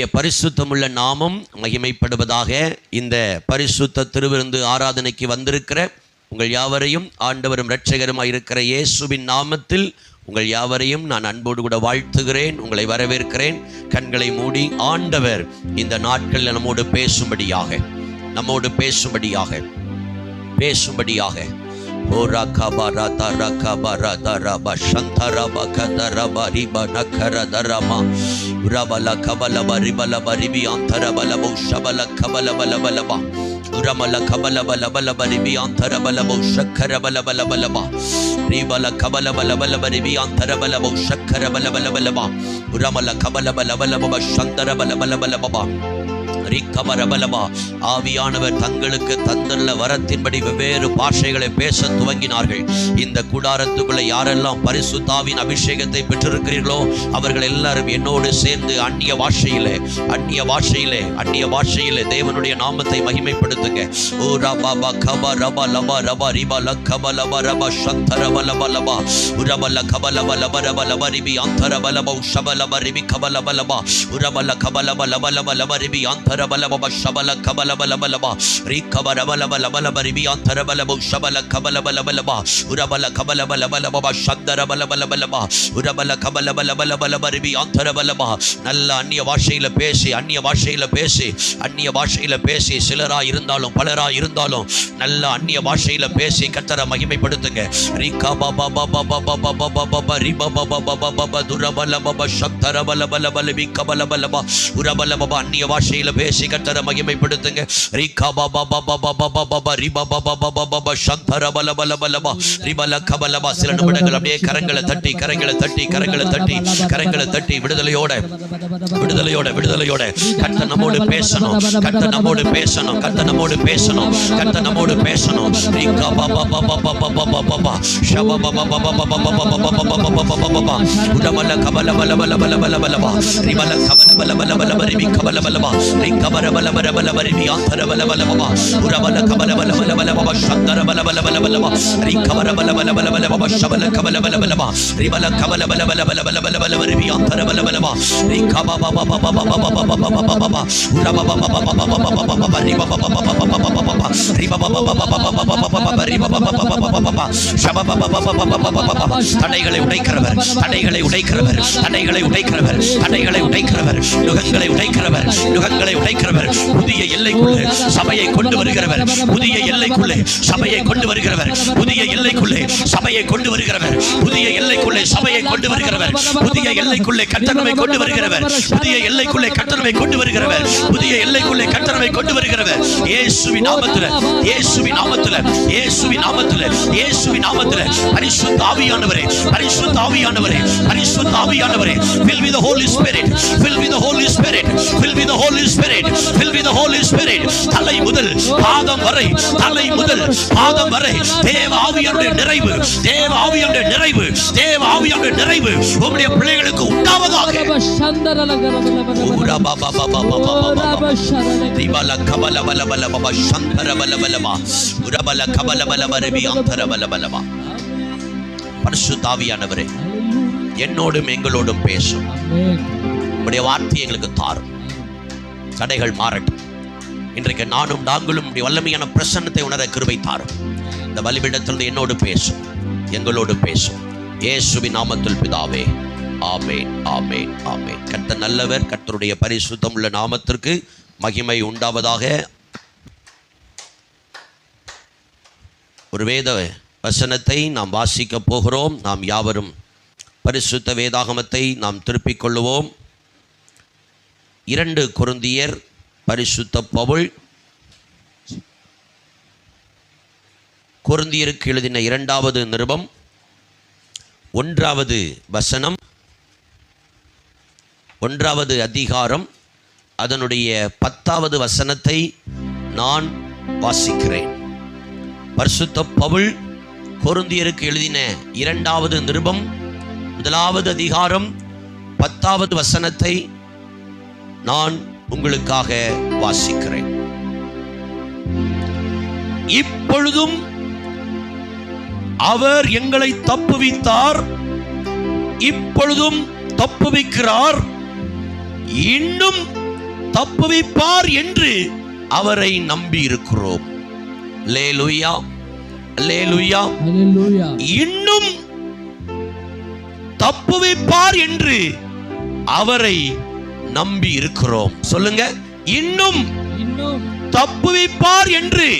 கர்த்தருடைய பரிசுத்தமுள்ள நாமம் மகிமைப்படுவதாக. இந்த பரிசுத்த திருவிருந்து ஆராதனைக்கு வந்திருக்கிற உங்கள் யாவரையும் ஆண்டவரும் இரட்சகருமாய் இருக்கிற இயேசுவின் நாமத்தில் உங்கள் யாவரையும் நான் அன்போடு கூட வாழ்த்துகிறேன். உங்களை வரவேற்கிறேன். கண்களை மூடி ஆண்டவர் இந்த நாட்களில் நம்மோடு பேசும்படியாக ஓரா கபாரா தரா கபாரா தரபா சந்தரபா கதரபா ரிபா நக்கர தரமா ரபல கபலபா ரிபலபா ரிபி அந்தரபலபு ஷபல கபலபலபலபா உரமல கபலபலபலபா ரிபி அந்தரபலபு ஷக்கரபலபலபலபா ரிபல கபலபலபலபா ரிபி அந்தரபலபு ஷக்கரபலபலபலபா உரமல கபலபலபலபா சந்தரபலபலபலபா. ஆவியானவர் தங்களுக்கு தந்துள்ள வரத்தின்படி வெவ்வேறு பாஷைகளை பேச துவங்கினார்கள். இந்த கூடாரத்துக்குள்ள யாரெல்லாம் பரிசுத்தாவின் அபிஷேகத்தை பெற்றிருக்கிறீர்களோ அவர்கள் எல்லாரும் என்னோடு சேர்ந்து அந்நிய பாஷையிலே தேவனுடைய நாமத்தை மகிமைப்படுத்துங்க. ஓ ரபா கபா ரபா லபா ரபா ரிபா லபா லபா ரபா சந்தரபா லபா லபா உரபல கபலபா லபா ரபா லபா ரிபி அந்தரபா லபா ஷபலபா ரிபி கபலபா லபா உரபல கபலபா லபா லபா லபா ரிபி அந்தரபலபா ஷபல கபலபலபலபா ரிகபரபலபலபலபா ரிபி அந்தரபலபா ஷபல கபலபலபலபா உரபல கபலபலபலபா சந்தரபலபலபலபா உரபல கபலபலபலபா ரிபி அந்தரபலபா. நல்ல அந்நிய பாஷையில பேசி சிலராய் இருந்தாலும் பலராய் இருந்தாலும் நல்ல அந்நிய பாஷையில பேசி கர்த்தரை மகிமைப்படுத்துங்க. ரிகபபபபபபபபபபப ரிபபபபபபப துரபலபப சந்தரபலபலபல விகபலபலபா உரபலபப அந்நிய பாஷையில பேசி கர்த்தரை மகிமைப்படுத்துங்க. ரிகபபபபபபபப ரிபபபபபபப சந்தரபலபலபலபா ரிபல கபலபா. சில நிமிடங்கள் அப்படியே கரங்களை தட்டி விடுதலையோட கர்த்தர் நம்மோடு பேசணும். ரிகபபபபபபபபப ஷபபபபபபபபபபபபபப உரமல கபலபலபலபலபலபா ரிபல கபலபலபலபலப ரிபி கபலபலபா ரிகபரபலபலபலப ரிபி அந்தரபலபலபா உரமல கபலபலபலபலபா சந்தரபலபலபலபா ரிகபரபலபலபலபலபா ஷபல கபலபலபலபா ரிபல கபலபலபலபலபலப ரிபி அந்தரபலபலபா ரிகபபபபபபபபபபபப உரபபபபபபபபபபப ரிபபபபபபபபபபப ரிபபபபபபபபபபபபபபப ஷபபபபபபபபபபப. தடைகளை உடைக்கிறவர் நுகங்களை உடைக்கிறவர் புதிய எல்லைக்குள்ளே சபையை கொண்டு வருகிறவர் புதிய எல்லைக்குள்ளே சபையை கொண்டு வருகிறவர் புதிய எல்லைக்குள்ளே கர்த்தரை கொண்டு வருகிறவர் இயேசுவின் நாமத்திலே பரிசுத்த ஆவியானவரே fill with the Holy Spirit தலை முதல் பாதம் வரை தேவ ஆவியானுடைய நிறைவு உம்முடைய பிள்ளைகளுக்கு உண்டாவதாக. பரிசுத்த ஆவியானவரே என்னோடும் எங்களோடும் பேசும். உம்முடைய வார்த்தை எங்களுக்கு தாரும். தடைகள் மாறட்டும். இன்றைக்கு நாங்களும் வல்லமையான பிரசன்னத்தை உணர கிருபை தாரும். இந்த பலிபீடத்திலிருந்து என்னோடு பேசும், எங்களோடு பேசும். இயேசுவின் நாமத்தில் பிதாவே, ஆமென், ஆமென், ஆமென். கர்த்தர் நல்லவர். கர்த்தருடைய பரிசுத்தம் உள்ள நாமத்திற்கு மகிமை உண்டாவதாக. ஒரு வேத வசனத்தை நாம் வாசிக்க போகிறோம். நாம் யாவரும் பரிசுத்த வேதாகமத்தை நாம் திருப்பிக் கொள்ளுவோம். 2 கொரிந்தியர் பரிசுத்த பவுல் கொரிந்தியருக்கு எழுதின 2வது நிருபம் 1வது வசனம் 1வது அதிகாரம் அதனுடைய 10வது வசனத்தை நான் வாசிக்கிறேன். பரிசுத்த பவுல் கொரிந்தியருக்கு எழுதின 2வது நிருபம் 1வது அதிகாரம் 10வது வசனத்தை நான் உங்களுக்காக வாசிக்கிறேன். இப்பொழுதும் அவர் எங்களை தப்புவித்தார், இப்பொழுதும் தப்புவிக்கிறார், இன்னும் தப்புவிப்பார் என்று அவரை நம்பி இருக்கிறோம். அல்லேலூயா, அல்லேலூயா. இன்னும் தப்புவிப்பார் என்று அவரை நம்பி இருக்கிறோம். சொல்லுங்க, இன்னும் தப்புவிப்பார் என்று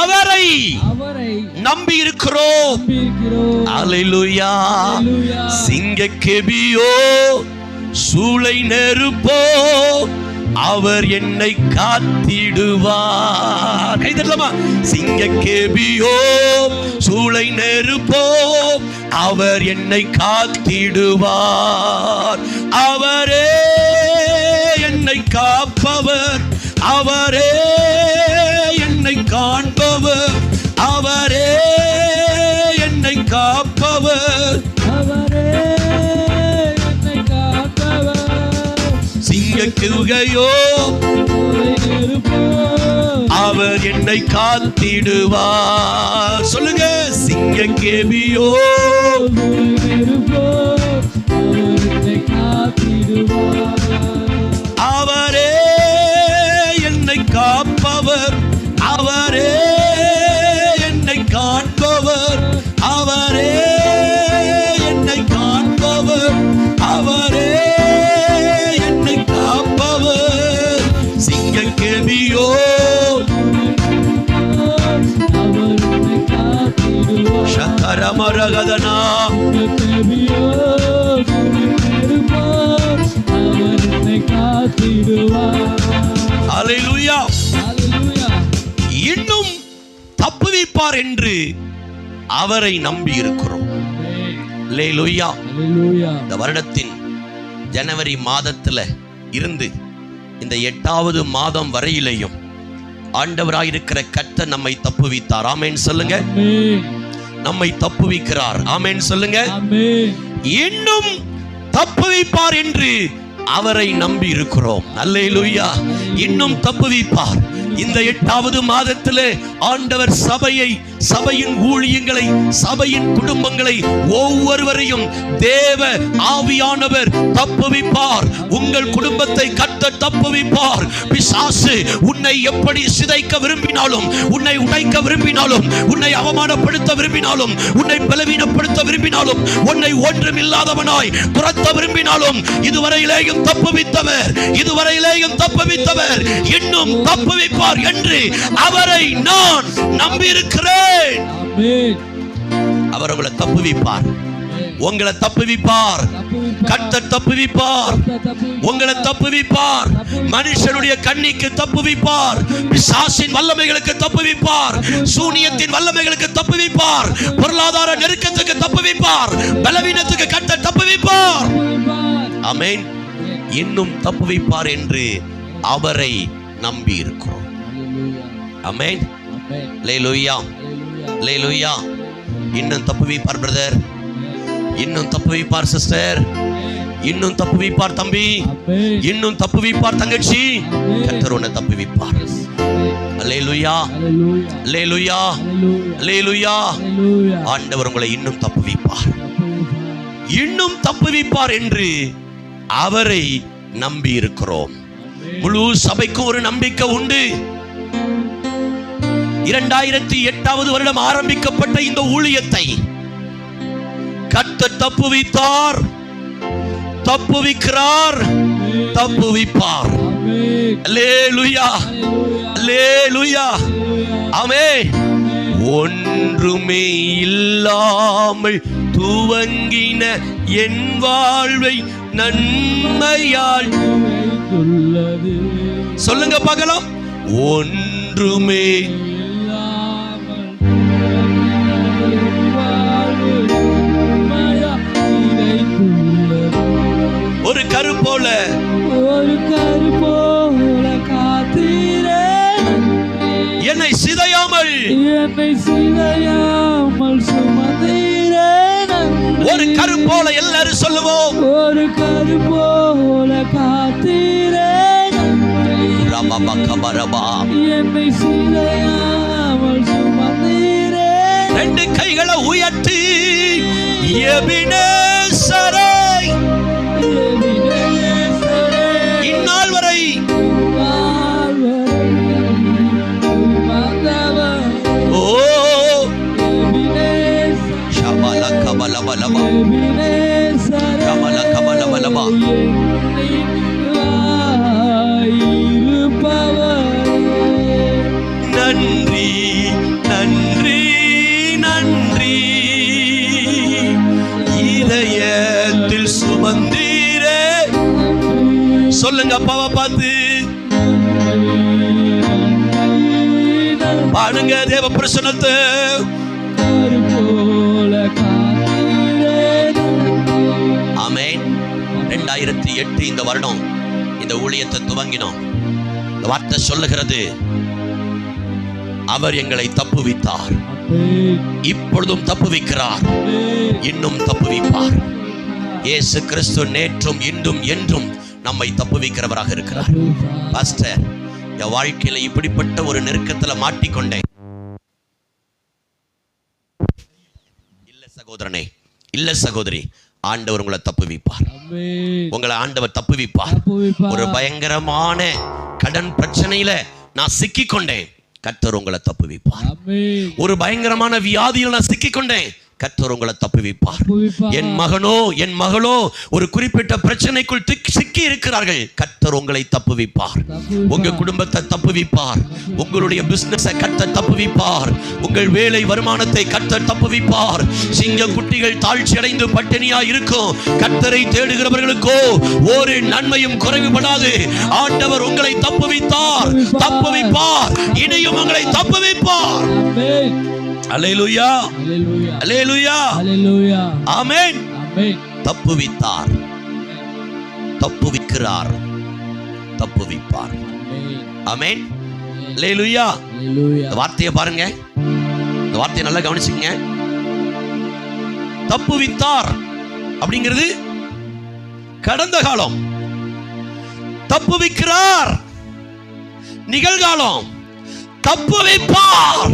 அவரை நம்பி இருக்கிறோம். அல்லேலூயா. சிங்கக்கெபியோ சூளை நெருப்போ அவர் என்னை காத்திடுவார். கை தட்டலாமா? சிங்கக்கெபியோ சூளை நெருப்போ அவர் என்னை காத்திடுவார். அவரே என்னை காப்பவர், அவரே என்னை காண்பவர், அவரே என்னை காப்பவர், அவரே என்னை காப்பவர். சிங்கக்குகையோ அவர் என்னை காத்திடுவார். சொல்லுங்க, சிங்கக்கெபியோ அவரே என்னை காப்பவர், அவரே என்னை காண்பவர், அவரே என்னை காண்பவர், அவரே என்னை காப்பவர். சிங்கக்கெபியோ சக்கரமரகதனா அல்லேலூயா. இன்னும் தப்புவிப்பார் என்று அவரை நம்பி இருக்கிறோம். அல்லேலூயா. இந்த வருடத்தின் ஜனவரி மாதத்துல இருந்து இந்த 8வது மாதம் வரையிலேயும் ஆண்டவராயிருக்கிற கர்த்தர் நம்மை தப்புவித்தார். ஆமென் சொல்லுங்க. நம்மை தப்புவிக்கிறார். ஆமென் சொல்லுங்க. இன்னும் தப்புவிப்பார் என்று அவரை நம்பி இருக்கிறோம். அல்லேலூயா. இன்னும் தப்புவிப்பார். இந்த 8வது மாதத்திலே ஆண்டவர் சபையின் ஊழியங்களை, சபையின் குடும்பங்களை, ஒவ்வொருவரையும் தேவ ஆவியானவர் தப்புவிப்பார். உங்கள் குடும்பத்தை கர்த்தர் தப்புவிப்பார். பிசாசு உன்னை எப்படி சிதைக்க விரும்பினாலும், உன்னை உடைக்க விரும்பினாலும், உன்னை அவமானப்படுத்த விரும்பினாலும், உன்னை பலவீனப்படுத்த விரும்பினாலும், உன்னை ஒன்றுமில்லாதவனாய் துரத்த விரும்பினாலும், இதுவரையிலேயும் தப்புவித்தவர், இதுவரையிலேயும் தப்புவித்தவர் இன்னும் தப்புவிப்பார் என்று அவரை நான் நம்பியிருக்கிறேன். அவர் உங்களை தப்புவிப்பார், உங்களை தப்புவிப்பார், கர்த்தர் தப்புவிப்பார், உங்களை தப்புவிப்பார். மனுஷனுடைய கண்ணிக்கு தப்புவிப்பார், பிசாசின் வல்லமைகளுக்கு தப்புவிப்பார், சூனியத்தின் வல்லமைகளுக்கு தப்புவிப்பார், பொருளாதார நெருக்கத்துக்கு தப்புவிப்பார், பலவீனத்துக்கு கர்த்தர் தப்புவிப்பார். ஆமென். இன்னும் தப்புவிப்பார் என்று அவரை நம்பி இருக்கிறோம். ஆமென். அல்லேலூயா, அல்லேலூயா. இன்னும் தப்புவிப்பார் பிரதர், இன்னும் தப்புவிப்பார் சிஸ்டர், இன்னும் தப்புவிப்பார் தம்பி, இன்னும் தப்புவிப்பார் தங்கச்சி. கர்த்தர் உன்னை தப்புவிப்பார். அல்லேலூயா, அல்லேலூயா, அல்லேலூயா. ஆண்டவர் உங்களை இன்னும் தப்புவிப்பார், இன்னும் தப்புவிப்பார் என்று அவரை நம்பி இருக்கிறோம். முழு சபைக்கும் ஒரு நம்பிக்கை உண்டு. 2008வது வருடம் ஆரம்பிக்கப்பட்ட இந்த ஊழியத்தை கர்த்தர் தப்புவித்தார், தப்புவிக்கிறார், தப்புவிப்பார். அல்லேலூயா, அல்லேலூயா. ஆமென். ஒன்றுமே இல்லாமல் துவங்கின என் வாழ்வை நன்மையால் சொல்லுங்க பார்க்கலாம். ஒன்றுமே ஒரு கரு போல, ஒரு கரு போல காத்தீரே என்னை சிதையாமல், என்னை சிதையாமல் சுமந்தீரே. ஒரு கரு போல எல்லாரும் சொல்லுவோம். ஒரு கரு போல காத்தீரே ரபா கபரபா என்னை சிதையாமல் சுமந்தீரே. ரெண்டு கைகளை உயர்த்தி எபினேசரை இன்னா நன்றி நன்றி நன்றி, இதயத்தில் சுமந்தீரே. சொல்லுங்க அப்பாவை பார்த்து பாடுங்க தேவ பிரசன்னத்தை. ஆமென். 2008 இந்த வருடம் இந்த ஊழியத்தை துவங்கினோம். இந்த வார்த்தை சொல்லுகிறது, அவர் எங்களை தப்புவித்தார், இப்பொழுதும் தப்புவிக்கிறார், இன்னும் தப்புவிப்பார். இயேசு கிறிஸ்து நேற்றும் இன்றும் என்றும் நம்மை தப்புவிக்கிறவராக இருக்கிறார். பாஸ்டர், என் வாழ்க்கையில இப்படிப்பட்ட ஒரு நெருக்கத்துல மாட்டிக்கொண்டேன். இல்ல சகோதரனே, இல்ல சகோதரி, ஆண்டவர் உங்களை தப்புவிப்பார். உங்களை ஆண்டவர் தப்புவிப்பார். ஒரு பயங்கரமான கடன் பிரச்சனையில நான் சிக்கிக்கொண்டேன், கர்த்தர் உங்களை தப்புவிப்பார். ஒரு பயங்கரமான வியாதியில் நான் சிக்கிக்கொண்டேன், கர்த்தர் உங்களை தப்புவிப்பார். என் மகனோ என் மகளோ ஒரு குறிப்பிட்ட பிரச்சனைக்குள் சிக்கி இருக்கிறார்கள், கர்த்தர் உங்களை தப்புவிப்பார். உங்க குடும்பத்தை தப்புவிப்பார். உங்களுடைய பிசினஸ் கர்த்தர் தப்புவிப்பார். உங்கள் வேலை வருமானத்தை கர்த்தர் தப்புவிப்பார். சிங்க குட்டிகள் தாழ்ச்சி அடைந்து பட்டினியா இருக்கும், கர்த்தரை தேடுகிறவர்களுக்கோ ஒரு நன்மையும் குறைவுபடாது. ஆண்டவர் உங்களை தப்புவித்தார், தப்புவிப்பார், இனியும் உங்களை தப்புவிப்பார். அல்லேலூயா, அல்லேலூயா, அல்லேலூயா, ஆமென். தப்புவித்தார், தப்புவிக்கிறார், தப்புவிப்பார். ஆமென், அல்லேலூயா. இந்த வார்த்தையை பாருங்க, இந்த வார்த்தையை நல்லா கவனிச்சுங்க. தப்புவித்தார் அப்படிங்கிறது கடந்த காலம், தப்புவிக்கிறார் நிகழ்காலம், தப்புவிப்பார்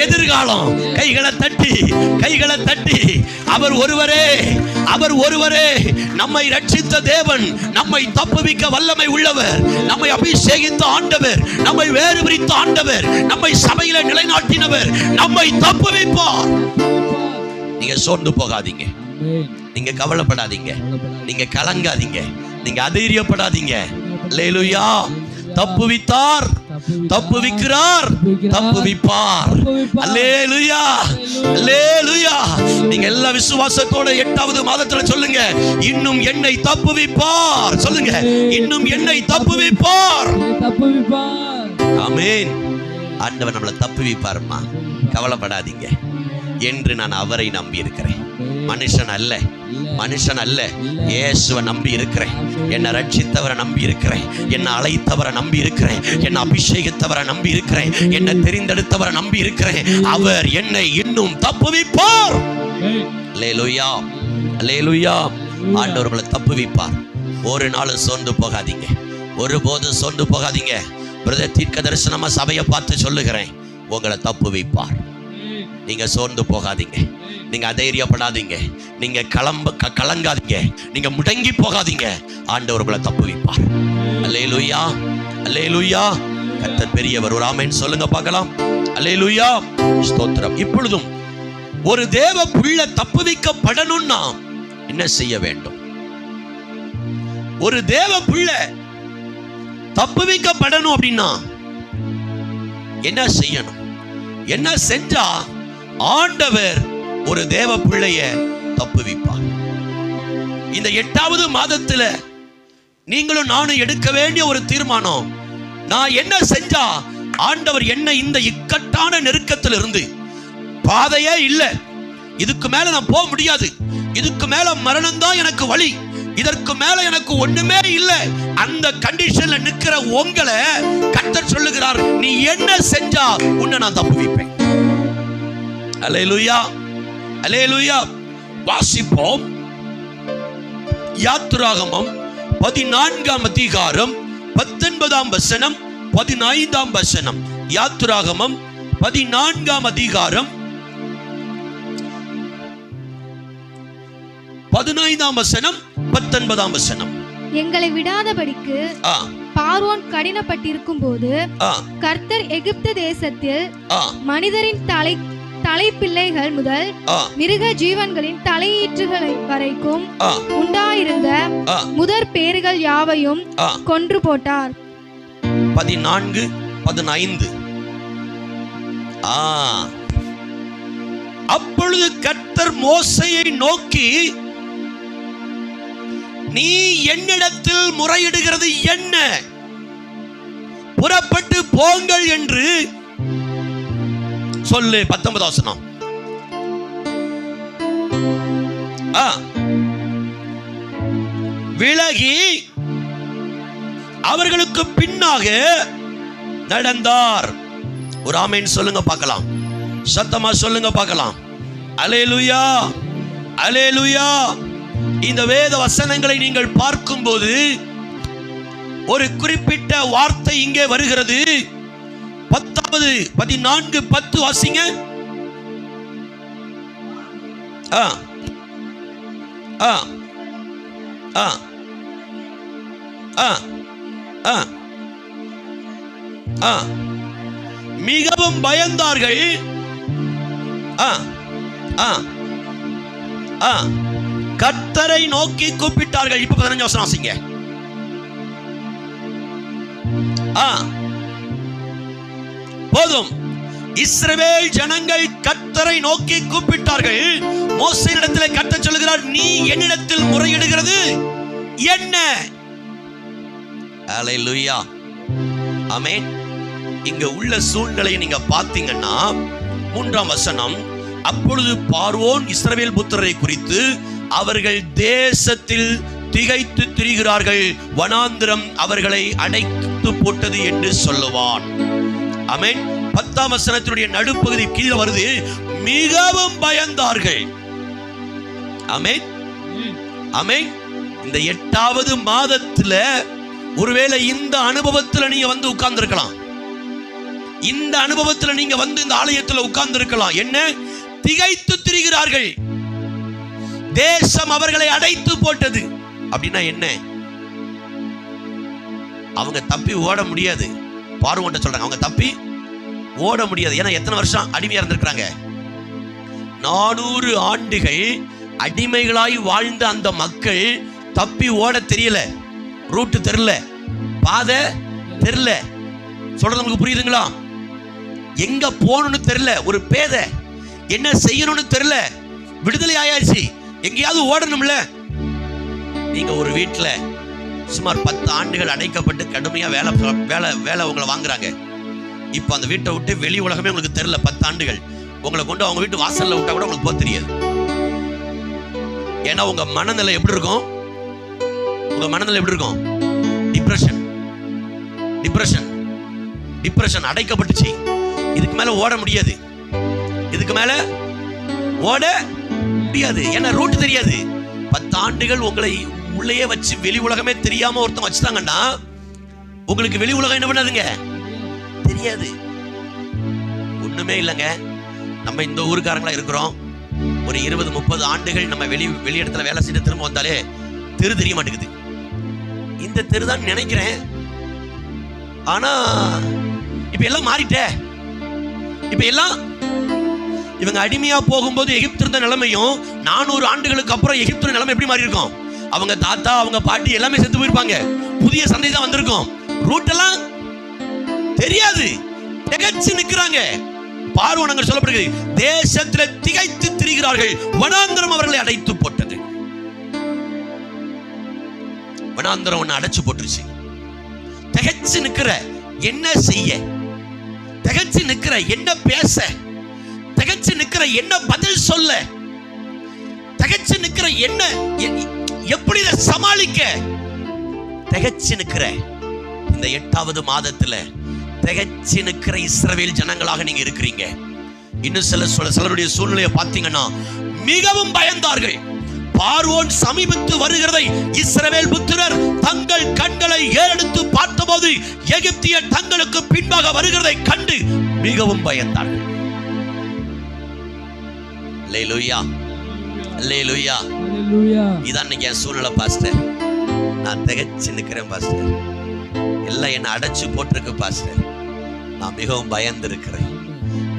எதிர்காலம். கைகளை தட்டி, கைகளை தட்டி, அவர் ஒருவரே, அவர் ஒருவரே நம்மை ரட்சித்த தேவன், நம்மை தப்புவிக்க வல்லமை உள்ளவர், நம்மை அபிஷேகித்த ஆண்டவர், நம்மை வேறு பிரித்த ஆண்டவர், நம்மை சபையில நிலைநாட்டினவர், நம்மை தப்புவிப்பார். நீங்க சோர்ந்து போகாதீங்க, நீங்க கவலைப்படாதீங்க, நீங்க கலங்காதீங்க, நீங்க அதைரியப்படாதீங்க. அல்லேலூயா. தப்புவித்தார், தப்புவிக்கிறார், தப்புவிப்பார். அல்லேலூயா, அல்லேலூயா. நீங்க எல்லா விசுவாசத்தோட 8வது மாதத்துல சொல்லுங்க, இன்னும் என்னை தப்புவிப்பார். சொல்லுங்க, இன்னும் என்னை தப்புவிப்பார். ஆமென். ஆண்டவர் நம்மளை தப்புவிப்பார்மா, கவலைப்படாதீங்க என்று நான் அவரை நம்பி இருக்கிறேன். மனுஷன் அல்ல, மனுஷன் அல்ல, இயேசுவை நம்பி இருக்கிறேன். என்னை ரட்சித்தவரை நம்பி இருக்கிறேன், என்னை அழைத்தவரை நம்பி இருக்கிறேன், என்னை அபிஷேகித்தவரை நம்பி இருக்கிறேன், என்னை தெரிந்தெடுத்தவரை நம்பி இருக்கிறேன். அவர் என்னை இன்னும் தப்புவிப்பார். அல்லேலூயா, அல்லேலூயா. ஆண்டவர் உங்களை தப்புவிப்பார். ஒரு நாளும் சோர்ந்து போகாதீங்க, ஒருபோதும் சோர்ந்து போகாதீங்க. பிரதர் தீர்க்க தரிசனமா சபையை பார்த்து சொல்லுகிறேன், உங்களை தப்புவிப்பார். நீங்க சோர்ந்து போகாதீங்க, நீங்க அதைரியப்படாதீங்க, நீங்க கலங்காதீங்க, நீங்க முடங்கி போகாதீங்க. ஆண்டவர் உங்களை தப்புவிப்பார். அல்லேலூயா, அல்லேலூயா. கர்த்தர் பெரியவர். ஒரு ஆமென் சொல்லுங்க பார்க்கலாம். அல்லேலூயா, ஸ்தோத்திரம். இப்பொழுதும் ஒரு தேவ பிள்ளை தப்புவிக்கப்படணும்னா என்ன செய்ய வேண்டும்? ஒரு தேவ பிள்ளை தப்புவிக்கப்படணும் அப்படின்னா என்ன செய்யணும்? என்ன செஞ்சா ஆண்டவர் ஒரு தேவ பிள்ளைய தப்புவிப்பார்? இந்த 8வது மாதத்துல நீங்களும் நானும் எடுக்க வேண்டிய ஒரு தீர்மானம், நான் என்ன செஞ்சா ஆண்டவர் என்ன இந்த இக்கட்டான நெருக்கத்தில் இருந்து, பாதையே இல்லை, இதுக்கு மேல நான் போக முடியாது, இதுக்கு மேல மரணம் தான் எனக்கு வழி, இதற்கு மேல எனக்கு ஒண்ணுமே இல்லை, அந்த கண்டிஷன்ல நிக்கிற உங்களை கர்த்தர் சொல்லுகிறார், நீ என்ன செஞ்சா உன்னை நான் தப்புவிப்பேன். அல்லேலூயா, அல்லேலூயா. வாசிப்போம். யாத்திராகமம் 14ஆம் அதிகாரம் 19ஆம் வசனம் 15ஆம் வசனம். யாத்திராகமம் 14ஆம் அதிகாரம் 15ஆம் வசனம் 19ஆம் வசனம். எங்களை விடாதபடிக்கு பார்வோன் கடினப்பட்டிருக்கும் போது கர்த்தர் எகிப்து தேசத்தில் மனிதரின் தலைப்பிள்ளைகள் முதல் மிருக ஜீவன்களின் தலையீற்றுகள் வரைக்கும் உண்டாயிருந்த முதற் பேறுகள் யாவையும் கொன்று போட்டார். 14, 15. அப்பொழுது கர்த்தர் மோசேயை நோக்கி, நீ என்னிடத்தில் முறையிடுகிறது என்ன? புறப்பட்டு போங்கள் என்று சொல்லு. 19 வசனம். விலகி அவர்களுக்கு பின்னாக நடந்தார். ஒரு ஆமென் சொல்லுங்க பார்க்கலாம். சத்தமா சொல்லுங்க பார்க்கலாம். அல்லேலூயா, அல்லேலூயா. இந்த வேத வசனங்களை நீங்கள் பார்க்கும்போது ஒரு குறிப்பிட்ட வார்த்தை இங்கே வருகிறது. 14:10 வாசிங்க. மிகவும் பயந்தார்கள். கர்த்தரை நோக்கி கூப்பிட்டார்கள். இப்ப 15 வசனம் வாசிங்க. போதும். இஸ்ரவேல் ஜனங்கள் கர்த்தரை நோக்கி கூப்பிட்டார்கள். மோசேயிடத்தில் கர்த்தர் சொல்கிறார், நீ என்னிடத்தில் முறையிடுகிறது என்ன? அல்லேலூயா, ஆமென். இங்க உள்ள சூழ்நிலையை நீங்க பாத்தீங்கன்னா 3ஆம் வசனம், அப்பொழுது பார்வோன் இஸ்ரவேல் புத்திரரை குறித்து, அவர்கள் தேசத்தில் திகைத்து திரிகிறார்கள், வனாந்திரம் அவர்களை அடைத்து போட்டது என்று சொல்லுவான். ஆமென். 10ஆம் வசனத்தினுடைய நடுப்பகுதி கீழே வருது, மிகவும் பயந்தார்கள். ஆமென், ஆமென். இந்த 8வது மாதத்துல ஒருவேளை இந்த அனுபவத்துல நீங்க வந்து உட்கார்ந்து இருக்கலாம். இந்த அனுபவத்துல நீங்க வந்து இந்த ஆலயத்துல உட்கார்ந்து இருக்கலாம். என்ன? திகைத்து திரிகிறார்கள், தேசம் அவர்களை அடைத்து போட்டது. அப்படின்னா என்ன? அவங்க தப்பி ஓட முடியாது. பார்வோன்ட்ட சொல்றாங்க, அவங்க தப்பி ஓட முடியாது. ஏன்னா எத்தனை வருஷம் அடிமையா இருந்திருக்கிறாங்க? 400 ஆண்டுகள் அடிமைகளாய் வாழ்ந்த அந்த மக்கள் தப்பி ஓட தெரியல, ரூட் தெரியல, பாதை தெரியல. சொல்றது நமக்கு புரியுதுங்களா? எங்க போகணும்னு தெரியல, ஒரு பேதை என்ன செய்யணும்னு தெரியல, விடுதலை ஆயாச்சு, எங்கேயாவது ஓடணும்ல. நீங்க ஒரு வீட்டுல சுமார் 10 ஆண்டுகள் அடைக்கப்பட்டு கடுமையா வேலை உங்களை வாங்குறாங்க. இப்ப அந்த வீட்டை விட்டு வெளி உலகமே உங்களுக்கு தெரியல. 10 ஆண்டுகள் உங்களை கொண்டு அவங்க வீட்டு வாசல்ல விட்டா கூட உங்களுக்கு போக தெரியாது. ஏன்னா உங்க மனநிலை எப்படி இருக்கும்? உங்க மனநிலை எப்படி இருக்கும்? Depression, depression, depression. அடைக்கப்பட்டுச்சு. இதுக்கு மேல ஓட முடியாது, இதுக்கு மேல ஓட முடியாது. ஏன்னா ரூட் தெரியாது. 10 ஆண்டுகள் உங்களை உள்ளேயே வச்சு வெளி உலகமே தெரியாம ஒருத்தன் வச்சுட்டாங்கன்னா உங்களுக்கு வெளி உலகம் என்ன பண்ணாதுங்க? தெரியாது. ஒண்ணுமே இல்லைங்க. நம்ம இந்த ஊருக்காரங்களா இருக்கிறோம். ஒரு 20-30 ஆண்டுகள் நம்ம வெளி இடத்துல வேலை செய்ய திரும்ப வந்தாலே தெரு தெரிய மாட்டேங்குது. இந்த தெரு தான் நினைக்கிறேன். ஆனா இப்ப எல்லாம் மாறிட்டே. இப்ப எல்லாம் இவங்க அடிமையா போகும்போது எகிப்து இருந்த நிலைமையும் 400 ஆண்டுகளுக்கு அப்புறம் எகிப்து நிலைமை எப்படி மாறி இருக்கும்? அவங்க தாத்தா, அவங்க பாட்டி எல்லாமே செத்து போயிருப்பாங்க. புதிய சந்தை தான் வந்திருக்கும். ரூட் எல்லாம் தெரியாது, திகைச்சு நிக்கிறாங்க. பார்வோன் அங்க சொல்லப்படுகிறது, தேசத்துல திகைத்து திரிகிறார்கள், வனாந்திரம் அவர்களை அடைத்து போட்டது. வனாந்திரம் ஒண்ணு அடைச்சு போட்டுருச்சு. திகைச்சு நிக்கிற, என்ன செய்ய? திகைச்சு நிக்கிற, என்ன பேச? திகைச்சு நிக்கிற, என்ன பதில் சொல்ல? திகைச்சு நிக்கிற, என்ன எப்படி இதை சமாளிக்க? திகைச்சு நிக்கிற இந்த 8வது மாதத்துல திகைச்சு நிக்கிற இஸ்ரவேல் ஜனங்களாக நீங்க இருக்கிறீங்க. இன்னும் சிலருடைய சூழ்நிலையை பார்த்தீங்கன்னா மிகவும் பயந்தார்கள். பார்வோன் சமீபத்து வருகிறதை இஸ்ரவேல் புத்திரர் தங்கள் கண்களை ஏறெடுத்து பார்த்தபோது எகிப்தியர் தங்களுக்கு பின்பாக வருகிறதை கண்டு மிகவும் பயந்தார்கள். அல்லேலூயா, அல்லேலூயா. இதான் இன்னைக்கு என் சூழ்நிலை பாஸ்டர். நான் திகைச்சு நிக்கிறேன் பாஸ்டர். எல்லாம் என்ன அடைச்சு போட்டிருக்கு பாஸ்டர். நான் மிகவும் பயந்திருக்கிறேன்.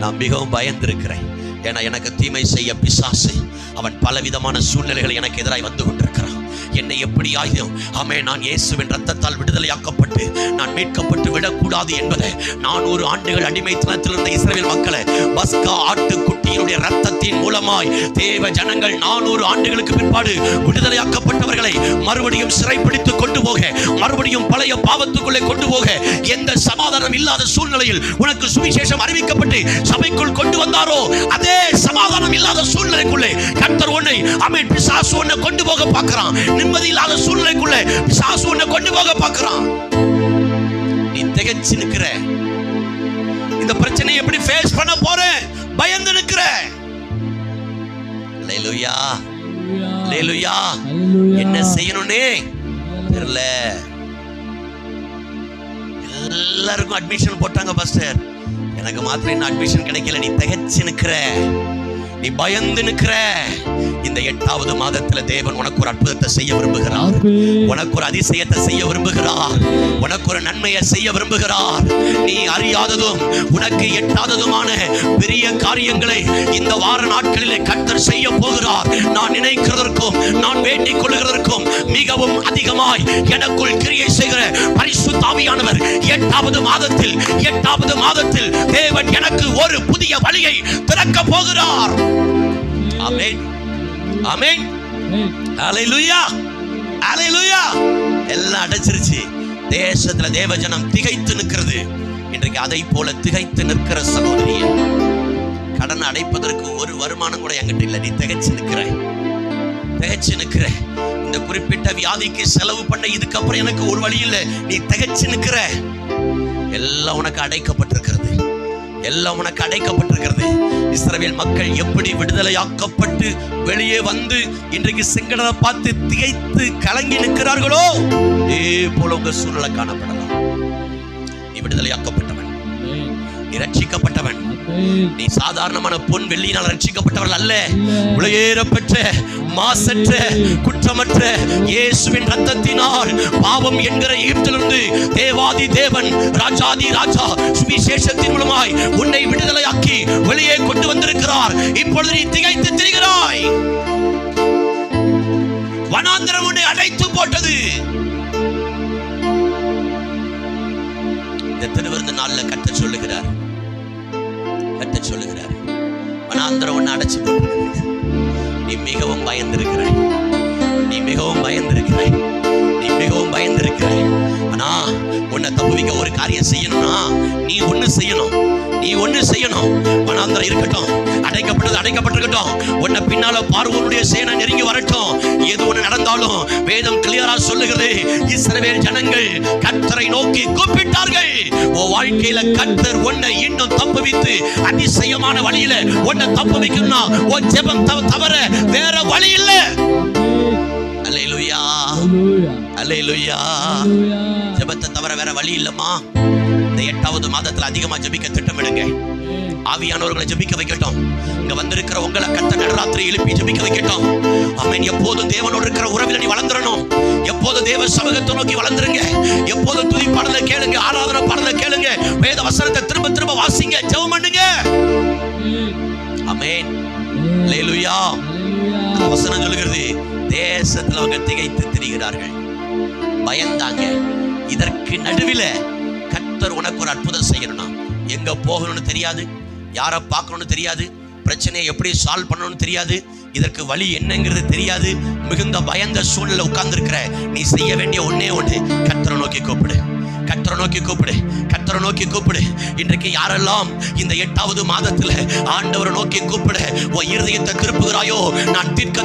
நான் மிகவும் பயந்திருக்கிறேன். ஏன்னா எனக்கு தீமை செய்ய பிசாசு அவன் பலவிதமான சூழ்நிலைகளை எனக்கு எதிராய் வந்து கொண்டிருக்கிறான். என்னை எப்படி ஆயும்? ஆமே, நான் இயேசுவின் ரத்தத்தால் விடுதலையாக்கப்பட்டு நான் மீட்கப்பட்டு விடக்கூடாது என்பதை 400 ஆண்டுகள் அடிமைத்தனத்தில் இருந்த இஸ்ரவேல் மக்களை பஸ்கா ஆட்டுக்குட்டியினுடைய ரத்தத்தின் மூலமாய் தேவ ஜனங்கள் 400 ஆண்டுகளுக்கு பிற்பாடு விடுதலையாக்கப்பட்டவர்களை மறுபடியும் சிறைப்பிடித்து கொண்டு போக, மறுபடியும் பழைய பாவத்துக்குள்ளே கொண்டு போக, எந்த சமாதானம் இல்லாத சூழ்நிலையில் உனக்கு சுவிசேஷம் அறிவிக்கப்பட்டு சபைக்குள் கொண்டு வந்தாரோ அதே சமாதானம் இல்லாத சூழ்நிலைக்குள்ளே கர்த்தர் உன்னை பிசாசு உன்னை கொண்டு போக பார்க்கிறான். நிம்மதி இல்லாத சூழ்நிலைக்குள்ளே பிசாசு உன்னை கொண்டு போக பார்க்கிறான். நீ திகைச்சு நிக்கிற. இந்த பிரச்சனையை எப்படி ஃபேஸ் பண்ண போற? பயந்து நிக்கிற. அல்லேலூயா, அல்லேலூயா. என்ன செய்யணும்னே தெரியல. எல்லாருக்கும் அட்மிஷன் போட்டாங்க பாஸ்டர், எனக்கு மாத்திரம் இன்னும் அட்மிஷன் கிடைக்கல. நீ திகைச்சு நிக்கிற, நீ பயந்து நிக்கிற. இந்த 8வது மாதத்துல தேவன் உனக்கு ஒரு அற்புதத்தை செய்ய விரும்புகிறார். உனக்கு ஒரு அதிசயத்தை செய்ய விரும்புகிறார். உனக்கு ஒரு நன்மையை செய்ய விரும்புகிறார். நீ அறியாததும் உனக்கு எட்டாததுமான பெரிய காரியங்களை இந்த வார நாட்களிலே கர்த்தர் செய்ய போகிறார். நான் நினைக்கிறதற்கும் நான் வேண்டிக் கொள்கிறதற்கும் மிகவும் அதிகமாய் எனக்குள் கிரியை செய்கிற பரிசுத்த ஆவியானவர் 8வது மாதத்தில் தேவன் எனக்கு ஒரு புதிய வழியை திறக்க போகிறார். ஆமென், ஆமென், ஹல்லேலூயா, ஹல்லேலூயா. எல்லாம் அடைச்சிருச்சு. தேசத்துல தேவஜனம் திகைத்து நிற்கிறது. இன்றைக்கு அதை போல திகைத்து நிற்கிற சகோதரியே, கடன் அடைப்பதற்கு ஒரு வருமானம் கூட என்கிட்ட இல்லை. நீ திகைச்சு நிற்கிற. இந்த குறிப்பிட்ட வியாதிக்கு செலவு பண்ண இதுக்கப்புறம் எனக்கு ஒரு வழி இல்லை. நீ திகைச்சு நிற்கிற. எல்லாம் உனக்கு அடைக்கப்பட்டிருக்கிறது. இஸ்ரவேல் மக்கள் எப்படி விடுதலையாக்கப்பட்டு வெளியே வந்து இன்றைக்கு செங்கடலை பார்த்து திகைத்து கலங்கி நிற்கிறார்களோ அதே போல உங்க சூழ்நிலை காணப்படலாம். நீ விடுதலையாக்கப்பட்டவன், நீ ரட்சிக்கப்பட்டவன். நீ சாதாரணமான பொன் வெள்ளியினால் ரட்சிக்கப்பட்டவர்கள் அல்ல. உலகேறப்பெற்ற மாசற்ற குற்றமற்ற இயேசுவின் ரத்தத்தினால் பாவம் என்கிற எகிப்திலிருந்து தேவாதி தேவன் ராஜாதி ராஜா சுவிசேஷத்தின் மூலமாய் உன்னை விடுதலையாக்கி வெளியே கொண்டு வந்திருக்கிறார். இப்பொழுது நீ திகைத்து திரிகிறாய். வனாந்தரம் உன்னை அடைத்து போட்டது. இந்த திருவிருந்து நாள்ல கர்த்தர் சொல்லுகிறார், வனாந்தரம் உன்னை அடைச்சு போட்டிருக்கிறது. நீ மிகவும் பயந்திருக்கிறாய். ஆனா உன்னை தப்புவிக்க ஒரு காரியம் செய்யணும்னா நீ ஒண்ணு செய்யணும். வனாந்தரம் இருக்கட்டும், அடைக்கப்பட்டிருக்கட்டும். உன்னை பின்னால பார்வோனுடைய சேனை நெருங்கி வரட்டும். எது ஒண்ணு நடந்தாலும் வேதம் கிளியரா சொல்லுகிறது, இஸ்ரவேல் ஜனங்கள் கர்த்தரை நோக்கி கூப்பிட்டார்கள். உன் வாழ்க்கையில கர்த்தர் உன்னை இன்னும் தப்புவித்து அதிசயமான வழியில உன்னை தப்புவிக்கணும்னா உன் ஜெபம் தவிர வேற வழி இல்லை. அல்லேலூயா, அல்லேலூயா. ஜெபத்தை தவிர வேற வழி இல்லம்மா. இந்த 8வது மாதத்துல அதிகமா ஜெபிக்க திட்டமிடுங்க. ஆவியானவர்களை ஜெபிக்க வைக்கட்டும். இங்க வந்திருக்கிற உங்களை கர்த்தர் நடுராத்திரி எழுப்பி ஜெபிக்க வைக்கட்டும். ஆமென். எப்போதும் தேவனோடு இருக்கிற உறவில் நீ வளர்ந்துடணும். எப்போதும் தேவ சமூகத்தை நோக்கி வளர்ந்துருங்க. எப்போதும் துதி பாடலை கேளுங்க, ஆராதனை பாடலை கேளுங்க, வேத வசனத்தை திரும்ப வாசிங்க, ஜெபம் பண்ணுங்க. ஆமென், அல்லேலூயா. வசனம் சொல்லுகிறது, தேசத்துல அவங்க திகைத்து திரிகிறார்கள், பயந்தாங்க. இதற்கு நடுவில கர்த்தர் உனக்கு ஒரு அற்புதம் செய்யணும்னா எங்க போகணும்னு தெரியாது, யாரை பார்க்கணும்னு தெரியாது, பிரச்சனையை எப்படி சால்வ் பண்ணணும்னு தெரியாது, இதற்கு வழி என்னங்கிறது தெரியாது. மிகுந்த பயந்த சூழ்நிலை உட்கார்ந்து இருக்கிற நீ செய்ய வேண்டிய ஒண்ணே ஒன்று, கர்த்தரை நோக்கி கூப்பிடு. இன்றைக்கு யாரெல்லாம் இந்த 8வது மாதத்துல ஆண்டவரை நோக்கி கூப்பிட உன் இருதயத்தை திருப்புகிறாயோ, நான் தீர்க்க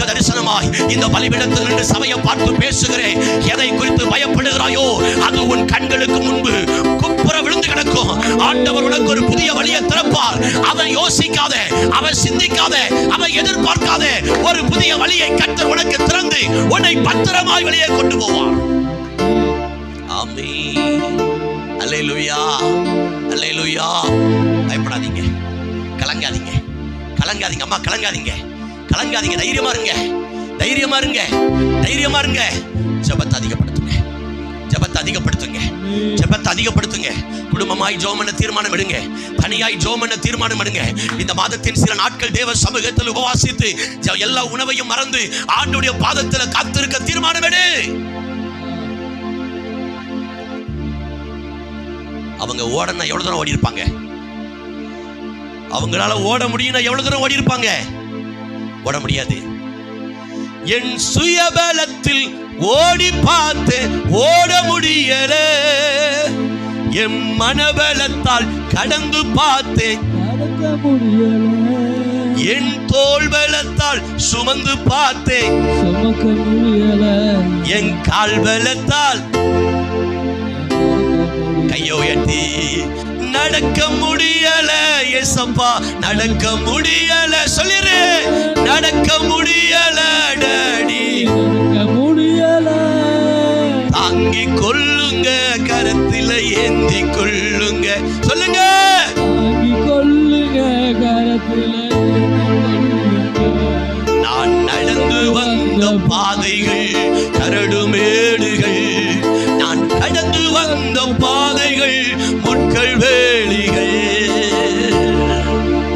தரிசனமாய் இந்த பலிபீடத்தில் நின்று சபையை பார்த்து பேசுகிறேன். எதை குறித்து பயப்படுகிறாயோ அது உன் கண்களுக்கு முன்பு குப்புற விழுந்து கிடக்கும். ஆண்டவர் உனக்கு ஒரு புதிய வழியை திறப்பார். அவன் யோசிக்காத, அவன் சிந்திக்காத, அவன் எதிர்பார்க்காத ஒரு புதிய வழியை கர்த்தர் உனக்கு திறந்து உன்னை பத்திரமாய் வெளியே கொண்டு போவார். ஆமென், அல்லேலூயா, அல்லேலூயா. பயப்படாதீங்க, கலங்காதீங்க அம்மா, கலங்காதீங்க. தைரியமா இருங்க. ஜெபத்தை அதிகப்படுத்துங்க. குடும்பமாய் ஜெபம் பண்ண தீர்மானம் எடுங்க. தனியாய் ஜெபம் பண்ண தீர்மானம் எடுங்க. இந்த மாதத்தின் சில நாட்கள் தேவ சமூகத்தில் உபவாசித்து எல்லா உணவையும் மறந்து ஆண்டவருடைய பாதத்தில் காத்திருக்க தீர்மானம் எடு. அவங்க ஓடனா எவ்வளவு தூரம் ஓடி இருப்பாங்க? அவங்களால ஓட முடியும்னா எவ்வளவு தூரம் ஓடி இருப்பாங்க? ஓட முடியாது. என் சுயபலத்தில் ஓடி பார்த்து ஓட முடியல, என் மனபலத்தால் கடந்து பார்த்தேன், என் தோள் பலத்தால் சுமந்து பார்த்தேன், என் கால் பலத்தால் கையை உயர்த்தி நடக்க முடியல. ஏசப்பா நடக்க முடியல, சொல்லிரு, நடக்க முடியல டாடி, தாங்கி கொள்ளுங்க, கரத்தில ஏந்தி கொள்ளுங்க, சொல்லுங்க, தாங்கி கொள்ளுங்க, கரத்தில. நான் நடந்து வந்த பாதைகள் கரடுமேடுகள், நான் கடந்து வந்த பாதைகள் முட்கள் வேலிகள்.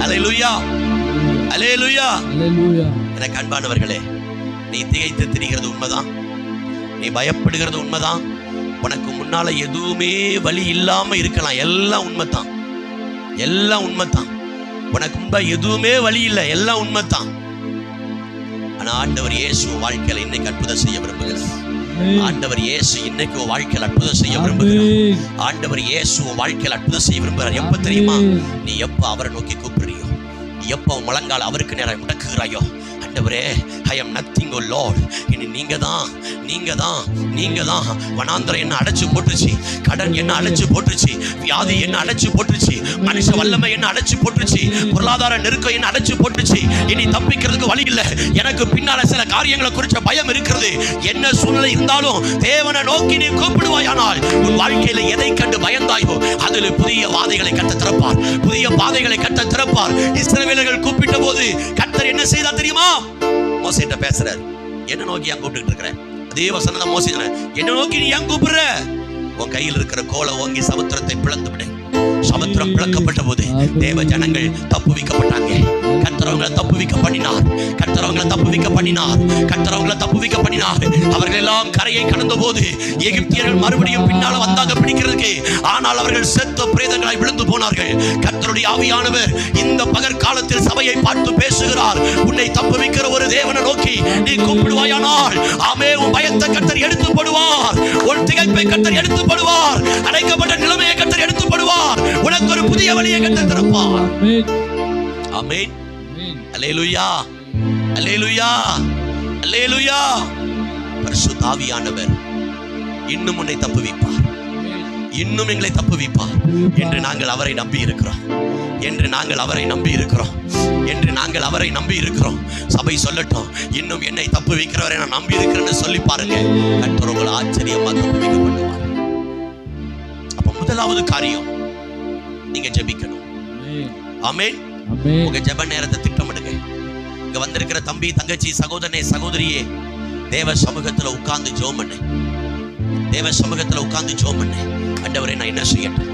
அல்லேலூயா, அல்லேலூயா, அல்லேலூயா. எனக்கு அன்பானவர்களே, நீ திகைத்து திரிகிறது உண்மைதான், நீ பயப்படுகிறது உண்மைதான், உனக்கு முன்னால எதுவுமே வழி இல்லாம இருக்கலாம், எல்லாம் உண்மைதான், எல்லாம் உண்மைதான். உனக்கு முன்பா எதுவுமே வழி இல்லை, எல்லாம் உண்மைதான். ஆனா ஆண்டவர் இயேசு வாழ்க்கையில இன்னைக்கு அற்புதம் செய்ய விரும்புகிறார். ஆண்டவர் இயேசு இன்னைக்கு வாழ்க்கையில் அற்புதம் செய்ய விரும்புகிறார். ஆண்டவர் இயேசு வாழ்க்கையில் அற்புதம் செய்ய விரும்புகிறார். எப்ப தெரியுமா? நீ எப்ப அவரை நோக்கி கூப்பிடுறியோ, நீ எப்ப முழங்கால் அவருக்கு நேரம் முடக்குகிறாயோ, ஆண்டவரே I am nothing oh Lord, இனி நீங்க தான் வனாந்தரம் என்ன அடைச்சு போட்டுச்சு, கடன் என்ன அடைச்சு போட்டுச்சு, வியாதி என்ன அடைச்சு போட்டுச்சு, மனுஷ வல்லமை என்ன அடைச்சு போட்டுச்சு, பொருளாதார நெருக்கம் என்ன அடைச்சு போட்டுச்சு, இனி தப்பிக்கிறதுக்கு வழி இல்லை, எனக்கு பின்னால சில காரியங்களை குறிச்ச பயம் இருக்கிறது. என்ன சூழ்நிலை இருந்தாலும் தேவனை நோக்கி நீ கூப்பிடுவாயானால் உன் வாழ்க்கையில எதை கண்டு பயந்தாயோ அதில் புதிய வாதைகளை கட்ட திறப்பார், புதிய பாதைகளை கட்ட திறப்பார். இஸ்ரவேலர்கள் கூப்பிட்ட போது கர்த்தர் என்ன செய்தா தெரியுமா? மோசேட்ட பேசுறார், என்ன நோக்கி ஏன் கூப்பிட்டு இருக்கிற? அதே வசனம் தான் மோசே, என்ன நோக்கி நீ ஏன் கூப்பிடுற? உன் கையில் இருக்கிற கோலை ஓங்கி சமுத்திரத்தை பிளந்து விடு. சமுத்திரம் பிளக்கப்பட்ட போது தேவ ஜனங்கள் தப்புவிக்கப்பட்டாங்க. கர்த்தர் அவங்களை தப்புவிக்க பண்ணினார், கர்த்தர் அவங்களை தப்புவிக்க பண்ணினார், கர்த்தர் அவங்களை தப்புவிக்க பண்ணினார். அவர்கள் எல்லாம் கரையை கடந்த போது எகிப்தியர்கள் மறுபடியும் பின்னால வந்தாங்க பிடிக்கிறதுக்கு. ஆனால் அவர்கள் செத்த பிரேதங்களாய் விழுந்து போனார்கள். கர்த்தருடைய ஆவியானவர் இந்த பகற்காலத்தில் சபையை பார்த்து பேசுகிறார். உன்னை தப்புவிக்கிற ஒரு தேவனை நோக்கி நீ கூப்பிடுவாயானால் ஆமே, உன் பயத்தை கர்த்தர் எடுத்து போடுவார், உன் திகைப்பை கர்த்தர் எடுத்து போடுவார், அடைக்கப்பட்ட நிலைமையை கர்த்தர் எடுத்து போடுவார், உனக்கு ஒரு புதிய வழியை கர்த்தர் திறப்பார். ஆமென், அல்லேலூயா, அல்லேலூயா, அல்லேலூயா. பரிசுத்த ஆவியானவர் இன்னும் உன்னை தப்புவிப்பார், இன்னும் எங்களை தப்புவிப்பார் என்று நாங்கள் அவரை நம்பி இருக்கிறோம், என்று நாங்கள் அவரை நம்பி இருக்கிறோம், என்று நாங்கள் அவரை நம்பி இருக்கிறோம். சபை சொல்லட்டும், இன்னும் என்னை தப்புவிக்கிறவரை நான் நம்பி இருக்கிறேன்னு சொல்லி பாருங்க, கர்த்தர் உங்களை ஆச்சரியமா தப்புவிக்க பண்ணுவார். அப்ப முதலாவது காரியம், நீங்க ஜெபிக்கணும். ஆமென். உங்க ஜெப நேரத்தை திட்டமிடுங்க. இங்க வந்திருக்கிற தம்பி, தங்கச்சி, சகோதரனே, சகோதரியே, தேவ சமூகத்துல உட்கார்ந்து ஜெபம் பண்ணு, தேவ சமூகத்துல உட்கார்ந்து ஜெபம் பண்ணு. ஆண்டவரே நான் என்ன செய்யட்டும்?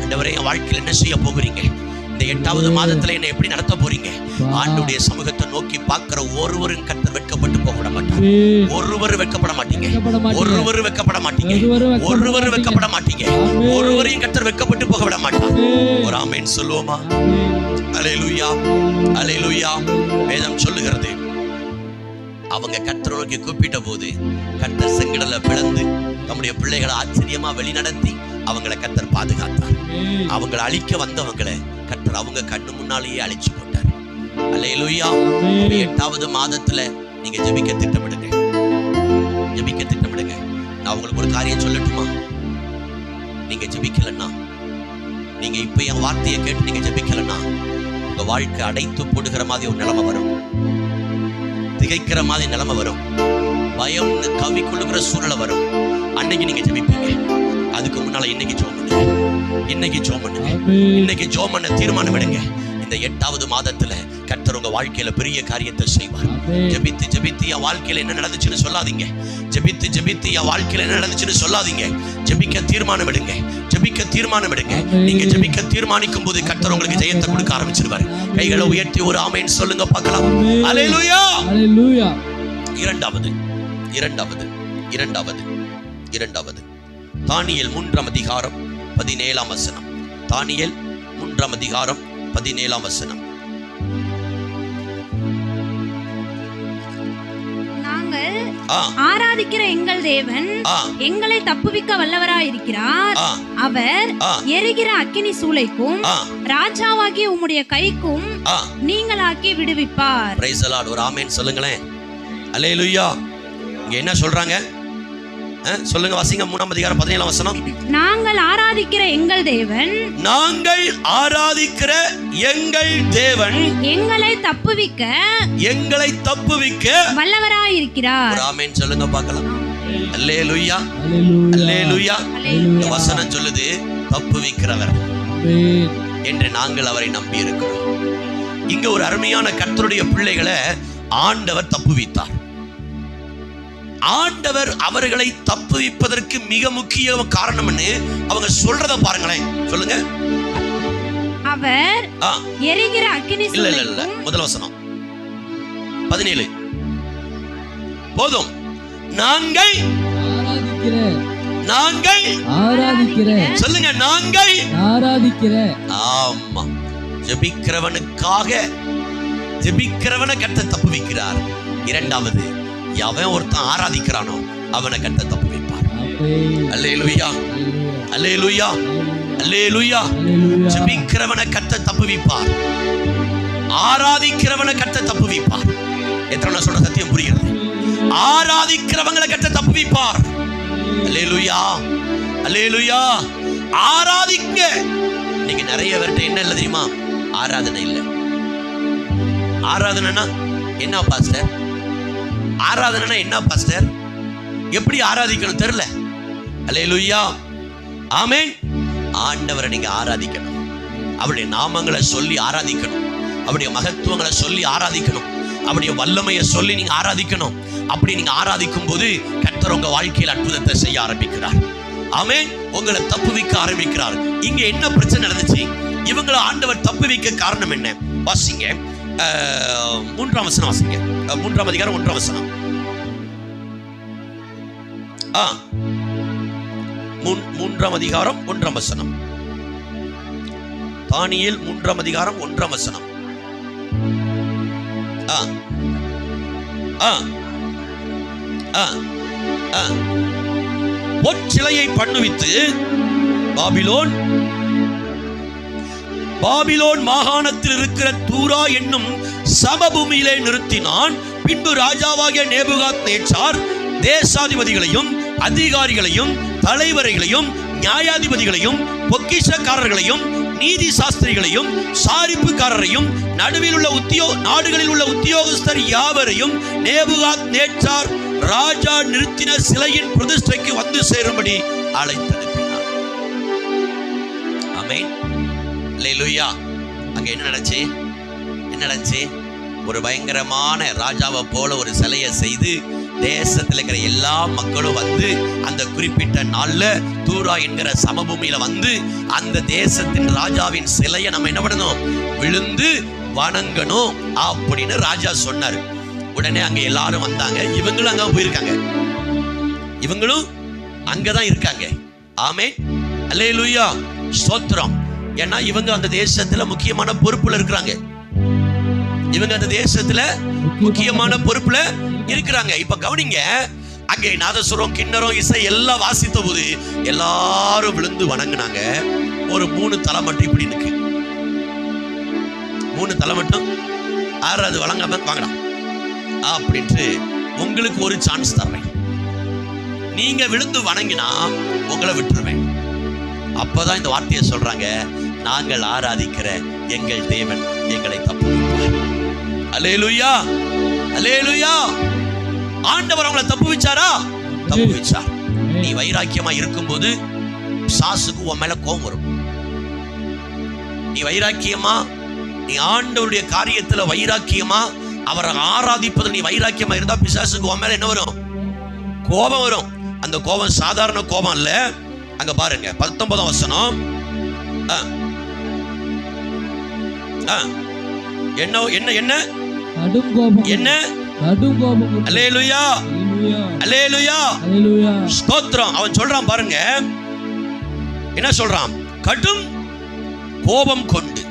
ஆண்டவரே என் வாழ்க்கையில் என்ன செய்ய போகிறீங்க? இந்த 8வது மாதத்துல என்ன எப்படி நடத்த போறீங்க? ஆண்டவருடைய சமூகத்தை நோக்கி பார்க்கிற ஒருவரும் கர்த்தர் வெட்கப்பட்டு போக விட மாட்டார். ஒருவரும் வெட்கப்பட மாட்டீங்க, ஒருவரும் வெட்கப்பட மாட்டீங்க, ஒருவரும் வெட்கப்பட மாட்டீங்க, ஒருவரையும் கர்த்தர் வெட்கப்பட்டு போக விட மாட்டார். ஒரு ஆமென் சொல்லுவோமா? அல்லேலூயா, அல்லேலூயா. வேதம் சொல்லுகிறது, அவங்க கர்த்தரை நோக்கி கூப்பிட்ட போது கர்த்தர் செங்கடலை பிளந்து நம்முடைய பிள்ளைகளை ஆச்சரியமா வழிநடத்தி அவங்களை கர்த்தர் பாதுகாத்தார். அவங்களை அழிக்க வந்தவங்களை கர்த்தர் அவங்க கண்ணு முன்னாலேயே அழிச்சு போட்டார். அல்லேலூயா. 8வது மாதத்துல நீங்க ஜெபிக்க திட்டமிடுங்க, ஜெபிக்க திட்டமிடுங்க. நான் உங்களுக்கு ஒரு காரியம் சொல்லட்டுமா? நீங்க ஜெபிக்கலன்னா, நீங்க இப்ப என் வார்த்தையை கேட்டு நீங்க ஜெபிக்கலன்னா உங்க வாழ்க்கை அடைத்து போடுகிற மாதிரி ஒரு நிலைமை வரும், திகைக்கிற மாதிரி நிலைமை வரும், பயம் கவி கொள்ளுகிற சூழ்நிலை வரும். அன்னைக்கு நீங்க ஜெபிப்பீங்க. அதுக்கு முன்னால இன்னைக்கு ஜெபம் பண்ணுங்க, இன்னைக்கு ஜெபம் பண்ணுங்க, இன்னைக்கு ஜெபம் பண்ண தீர்மானம் எடுங்க. இந்த 8வது மாதத்துல கர்த்தர் உங்க வாழ்க்கையில பெரிய காரியத்தை செய்வார். ஜெபித்து ஜெபித்து என் வாழ்க்கையில என்ன நடந்துச்சுன்னு சொல்லாதீங்க, ஜெபித்து ஜெபித்து என் வாழ்க்கையில என்ன நடந்துச்சுன்னு சொல்லாதீங்க. ஜெபிக்க தீர்மானம் எடுங்க, ஜெபிக்க தீர்மானம் எடுங்க. நீங்க ஜெபிக்க தீர்மானிக்கும் போது கர்த்தர் உங்களுக்கு ஜெயத்தை கொடுக்க ஆரம்பிச்சிருவார். கைகளை உயர்த்தி ஒரு ஆமென் சொல்லுங்க பார்க்கலாம். அல்லேலூயா, அல்லேலூயா. இரண்டாவது தானியேல் 3ஆம் அதிகாரம் 17ஆம் வசனம். தானியேல் 3ஆம் அதிகாரம் 17ஆம் வசனம். நாங்கள் ஆராதிக்கிற எங்கள் தேவன் எங்களை தப்புவிக்க வல்லவராயிருக்கிறார். அவர் எரிகிற அக்கினி சூளைக்கும் ராஜாவாகிய உம்முடைய கைக்கும் நீங்களாக்கி விடுவிப்பார். Praise the Lord. ஒரு ஆமென் சொல்லுங்களேன். அல்லேலூயா. இங்க என்ன சொல்றாங்க சொல்லுங்க, வாசிங்க. 3ஆம் அதிகாரம் 17ஆம் வசனம். நாங்கள் ஆராதிக்கிற எங்கள் தேவன், நாங்கள் ஆராதிக்கிற எங்கள் தேவன் எங்களை தப்புவிக்க வல்லவராயிருக்கிறார். ஒரு ஆமென் சொல்லுங்க பார்க்கலாம். அல்லேலூயா, அல்லேலூயா. இந்த வசனம் சொல்லுது தப்புவிக்கிறவர் என்று நாங்கள் அவரை நம்பி இருக்கிறோம். இங்க ஒரு அருமையான கர்த்தருடைய பிள்ளைகளை ஆண்டவர் தப்புவித்தார். ஆண்டவர் அவர்களை தப்புவிப்பதற்கு மிக முக்கிய காரணம் அவங்க சொல்றத பாருங்களேன். சொல்லுங்க. அவர் எரிகிற அக்கினி சூளைக்கும். இல்ல முதல் வசனம் 17 போதும். நாங்கள் ஆராதிக்கிற சொல்லுங்க. நாங்கள் ஆராதிக்கிற. ஆமா, ஜெபிக்கிறவனை கர்த்தர் தப்புவிக்கிறார். இரண்டாவது, எவன் ஒருத்தன் ஆராதிக்கிறானோ அவனை கர்த்தர் தப்புவிப்பார். அல்லேலூயா, அல்லேலூயா, அல்லேலூயா. ஜெபிக்கிறவனை கர்த்தர் தப்புவிப்பார், ஆராதிக்கிறவனை கர்த்தர் தப்புவிப்பார். எத்தனை சொல்ற சத்தியம் புரிகிறது? ஆராதிக்கிறவங்களை கர்த்தர் தப்புவிப்பார். அல்லேலூயா, அல்லேலூயா. ஆராதிங்க. இன்னைக்கு நிறைய பேர்ட்ட என்ன இல்லை தெரியுமா? ஆராதனை இல்லை. ஆராதனைனா என்ன பாஸ்டர்? ஆராதனைனா என்ன பாஸ்டர்? எப்படி ஆராதிக்கணும் தெரியல. அல்லேலூயா, ஆமென். ஆண்டவரை நீங்க ஆராதிக்கணும். அவருடைய நாமங்களை சொல்லி ஆராதிக்கணும். அவருடைய மகத்துவங்களை சொல்லி ஆராதிக்கணும். அவருடைய வல்லமையை சொல்லி நீங்க ஆராதிக்கணும். அப்படி நீங்க ஆராதிக்கும் போது கர்த்தர் உங்க வாழ்க்கையில் அற்புதத்தை செய்ய ஆரம்பிக்கிறார். ஆமென். உங்களை தப்புவிக்க ஆரம்பிக்கிறார். இங்க என்ன பிரச்சனை நடந்துச்சு? இவங்களை ஆண்டவர் தப்புவிக்க காரணம் என்ன? வாசிங்க. 3ஆம் வசனம் வாசிங்க. 3ஆம் அதிகாரம் 1ஆம் வசனம். 3ஆம் அதிகாரம் 1ஆம் வசனம். தானியேல் 3ஆம் அதிகாரம் 1ஆம் வசனம். பொற்சிலையை பண்ணுவித்து பாபிலோன் மாகாணத்தில் இருக்கிற தூரா என்னும் சமபூமியிலே நிறுத்தினான். பின்பு ராஜாவாகிய நேபுகாத்நேச்சார் தேசாதிபதிகளையும் அதிகாரிகளையும் தலைவர்களையும் நியாயாதிபதிகளையும் பொக்கிஷக்காரர்களையும் நீதி சாஸ்திரிகளையும் சாரிப்புக்காரரையும் நடுவில் உள்ள நாடுகளில் உள்ள உத்தியோகஸ்தர் யாவரையும் நேபுகாத்நேச்சார் ராஜா நிறுத்தின சிலையின் பிரதிஷ்டைக்கு வந்து சேரும்படி அழைத்தனுப்பினார். ஆமென். அல்லேலூயா. அங்க என்ன நடந்துச்சு? ஒரு பயங்கரமான ராஜாவை போல ஒரு சிலையை செய்து தேசத்தில் இருக்கிற எல்லா மக்களும் வந்து அந்த குறிப்பிட்ட நாள்ல தூரா என்கிற சமபூமியில வந்து அந்த தேசத்தின் ராஜாவின் சிலையை நம்ம என்ன பண்ணணும்? விழுந்து வணங்கணும் அப்படின்னு ராஜா சொன்னார். உடனே அங்க எல்லாரும் வந்தாங்க. இவங்களும் அங்க போயிருக்காங்க. இவங்களும் அங்கதான் இருக்காங்க. ஆமென். அல்லேலூயா, ஸ்தோத்திரம். ஏன்னா இவங்க அந்த தேசத்துல முக்கியமான பொறுப்புல இருக்கிறாங்க. இப்ப கவனிங்க. அங்கே நாதசுரம், கிண்ணறம், இசை எல்லாம் வாசித்த போது எல்லாரும் விழுந்து வணங்கினாங்க. ஒரு 3 தலை மட்டும் இப்படி இருக்கு. 3 தலை மட்டும் ஆறாவது வழங்காம வாங்கலாம் அப்படின்ட்டு உங்களுக்கு ஒரு சான்ஸ் தர்றேன். நீங்க விழுந்து வணங்கினா உங்களை விட்டுருவேன். அப்பதான் இந்த வார்த்தையை சொல்றாங்க, நாங்கள் ஆராதிக்கிற எங்கள் தேவன் எங்களை தப்புவிப்பார். அல்லேலூயா, அல்லேலூயா. ஆண்டவர் அவங்களை தப்புவிச்சாரா? தப்புவிச்சார். நீ வைராக்கியமா இருக்கும்போது பிசாசுக்கு உன் மேல கோபம் வரும். நீ வைராக்கியமா, நீ ஆண்டவருடைய காரியத்துல வைராக்கியமா அவரை ஆராதிப்பதில் நீ வைராக்கியமா இருந்தா பிசாசுக்கு உன் மேல என்ன வரும்? கோபம் வரும். அந்த கோபம் சாதாரண கோபம் இல்ல. அங்க பாருங்க 19ஆம் வசனம். என்ன என்ன என்ன கடும் கோபம். என்ன கடும் கோபம். அல்லேலூயா, அல்லேலூயா, அல்லேலூயா. ஸ்தோத்திரம். அவன் சொல்றான் பாருங்க, என்ன சொல்றான்? கடும் கோபம் கொண்டு.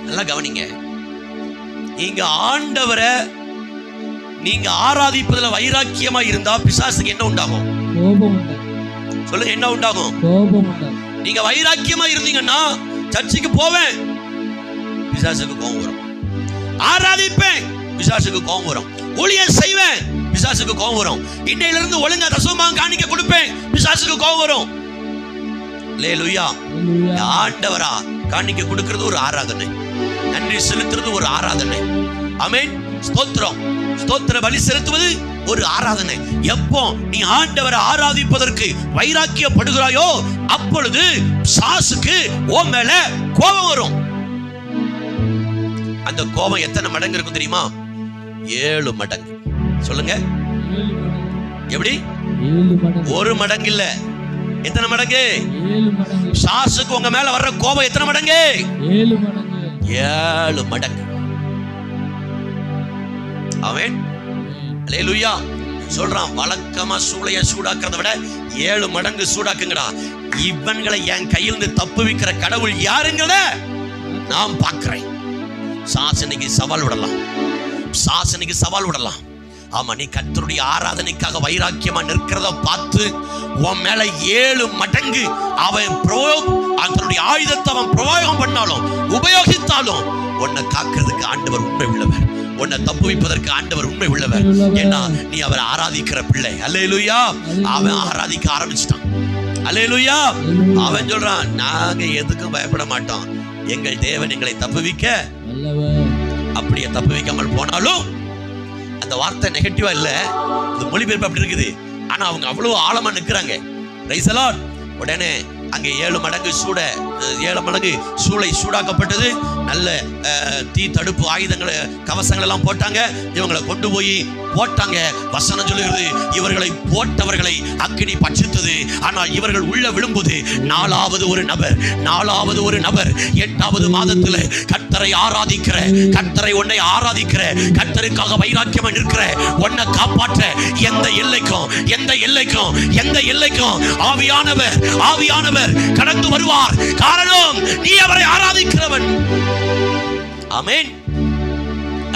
நல்லா கவனிங்க, நீங்க ஆண்டவரை நீங்க ஆராதிப்பதுல வைராக்கியமா இருந்தா பிசாசுக்கு என்ன உண்டாகும்? கோபம். சொல்லுங்க, என்ன உண்டாகும்? கோபம். நீங்க வைராக்கியமா இருந்தீங்கன்னா சர்ச்சுக்கு போவேன், பிசாசுக்கு கோபம் வரும். ஆராதிப்பேன், பிசாசுக்கு கோபம் வரும். ஊழியம் செய்வேன், பிசாசுக்கு கோபம் வரும். இன்னையில இருந்து ஒழுங்கா தசமபாகம் காணிக்க கொடுப்பேன், பிசாசுக்கு கோபம் வரும். அல்லேலூயா. ஆண்டவரா காணிக்க கொடுக்கிறது ஒரு ஆராதனை, நன்றி செலுத்துறது ஒரு ஆராதனை. ஆமென். ஸ்தோத்திரம். ஸ்தோத்திர பலி செலுத்துவது ஒரு ஆராதனை. எப்போ நீ ஆண்டவரை ஆராதிப்பதற்கு வைராக்கியப்படுகிறாயோ அப்பொழுது சாசுக்கு உன் மேல கோபம் வரும். அந்த கோபம் எத்தனை மடங்கு இருக்கும் தெரியுமா? 7 மடங்கு. சொல்லுங்க, எப்படி? 7 மடங்கு. ஒரு மடங்கு இல்ல, எத்தனை மடங்கு? 7 மடங்கு. சாசுக்கு உங்க மேல வர்ற கோபம் எத்தனை மடங்கு? 7 மடங்கு. 7 மடங்கு. ஆமென். அல்லேலூயா. சொல்றான், வழக்கமா சூளைய சூடாக்குறத விட 7 மடங்கு சூடாக்குங்கடா. இவன்களை என் கையிலிருந்து தப்புவிக்கிற கடவுள் யாருங்கிறத நான் பார்க்கிறேன். சாசனைக்கு சவால் விடலாம், சாசனைக்கு சவால் விடலாம். ஆமா, நீ கர்த்தருடைய ஆராதனைக்காக வைராக்கியமா நிற்கிறத பார்த்து உன் மேல 7 மடங்கு அவன் தன்னுடைய ஆயுதத்தை அவன் பிரயோகம் பண்ணாலும் உபயோகித்தாலும் உன்னை காக்கிறதுக்கு ஆண்டவர் உண்மை உள்ளவர், உன்னை தப்புவிப்பதற்கு ஆண்டவர் உண்மை உள்ளவர். ஏன்னா நீ அவரை ஆராதிக்கிற பிள்ளை. அல்லேலூயா. அவன் ஆராதிக்க ஆரம்பிச்சிட்டான். அல்லேலூயா. அவன் சொல்றான், நாங்க எதுக்கும் பயப்பட மாட்டோம், எங்கள் தேவன் எங்களை தப்புவிக்க வல்லவர். அப்படியே தப்புவிக்காமல் போனாலும், அந்த வார்த்தை நெகட்டிவா இல்ல, இது மொழிபெயர்ப்பு அப்படி இருக்குது. ஆனா அவங்க அவ்வளவு ஆழமா நிக்கிறாங்க. Price the Lord. உடனே அங்கே 7 மடங்கு 7 மடங்கு சூளை சூடாக்கப்பட்டது. நல்ல தீ தடுப்பு ஆயுதங்களை கவசங்கள் எல்லாம் போட்டாங்க. இவங்களை கொண்டு போய் போட்டாங்க. வசனம் சொல்லுகிறது, இவர்களை போட்டவர்களை அக்கினி பட்சித்தது. ஆனால் இவர்கள் உள்ள விழும்போது 4வது ஒரு நபர் 8வது மாதத்துல கர்த்தரை ஆராதிக்கிற, கர்த்தரை உன்னை ஆராதிக்கிற, கர்த்தருக்காக வைராக்கியமா நிற்கிற, உன்னை காப்பாற்ற எந்த எல்லைக்கும் ஆவியானவர் கடந்து வருவார். காரணம், நீ அவரை ஆராதிக்கிறவன். ஆமென்.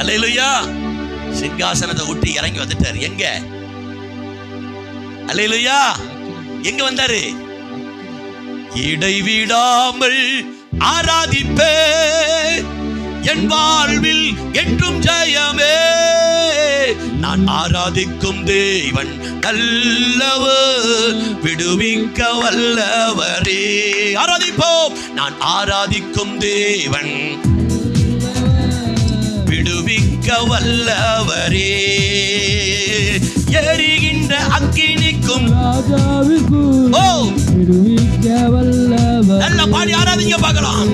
அல்லேலூயா. சிங்காசனத்தை விட்டு இறங்கி வந்துட்டார். எங்க? அல்லேலூயா. எங்க வந்தாரு? இடைவிடாமல் ஆராதிப்பே, என் வாழ்வில் என்றும் ஜெயமே. நான் ஆராதிக்கும் தேவன் நல்லவர், விடுவிக்க வல்லவரே. ஆராதிப்போம். நான் ஆராதிக்கும் தேவன் விடுவிக்க வல்லவரே. எரிகின்ற அக்கினிக்கும் விடுவிக்க வல்லவரே. நல்ல பாடி ஆராதிக்க பார்க்கலாம்.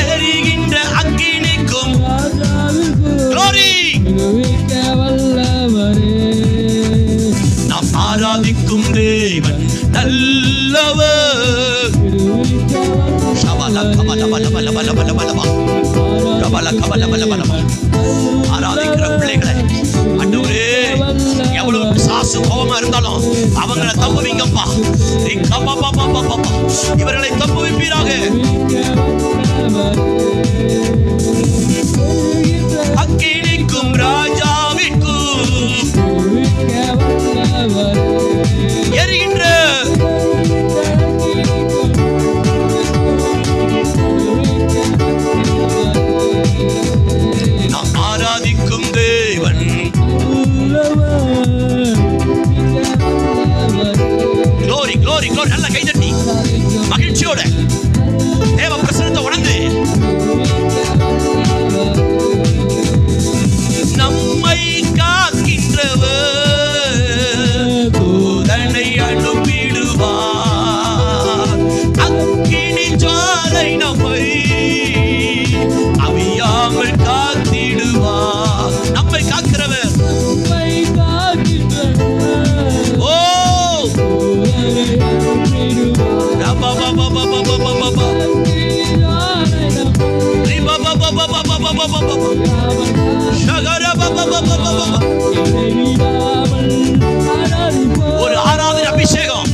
எரிகின்ற அக்கினிக்கும் glory விடுவிக்க வல்லவரே. நாம் ஆராதிக்கும் தேவன் நல்லவர். ஆராதிக்கிற பிள்ளைகளை ஆண்டவரே, எவ்வளவு பிசாசு கோபமா இருந்தாலும் அவங்களை தப்புவிங்கப்பா. இவர்களை தப்புவிப்பீராக. அக்கினிக்கும் ராஜாவிற்கும் எரிகின்ற நாம் ஆராதிக்கும் தேவன். glory glory glory. நல்ல கைதட்டி மகிழ்ச்சியோட தேவ பிரசன்னத்தை உணர்ந்து நம்மை காக்கின்றவர் தூதனை அனுப்பிடுவார். அக்கினி ஜுவாலை நம்மை அவியாமல் காத்திடுவார். நம்மை காக்கிறவர். ஓ ஒரு ஆராதனை அபிஷேகம்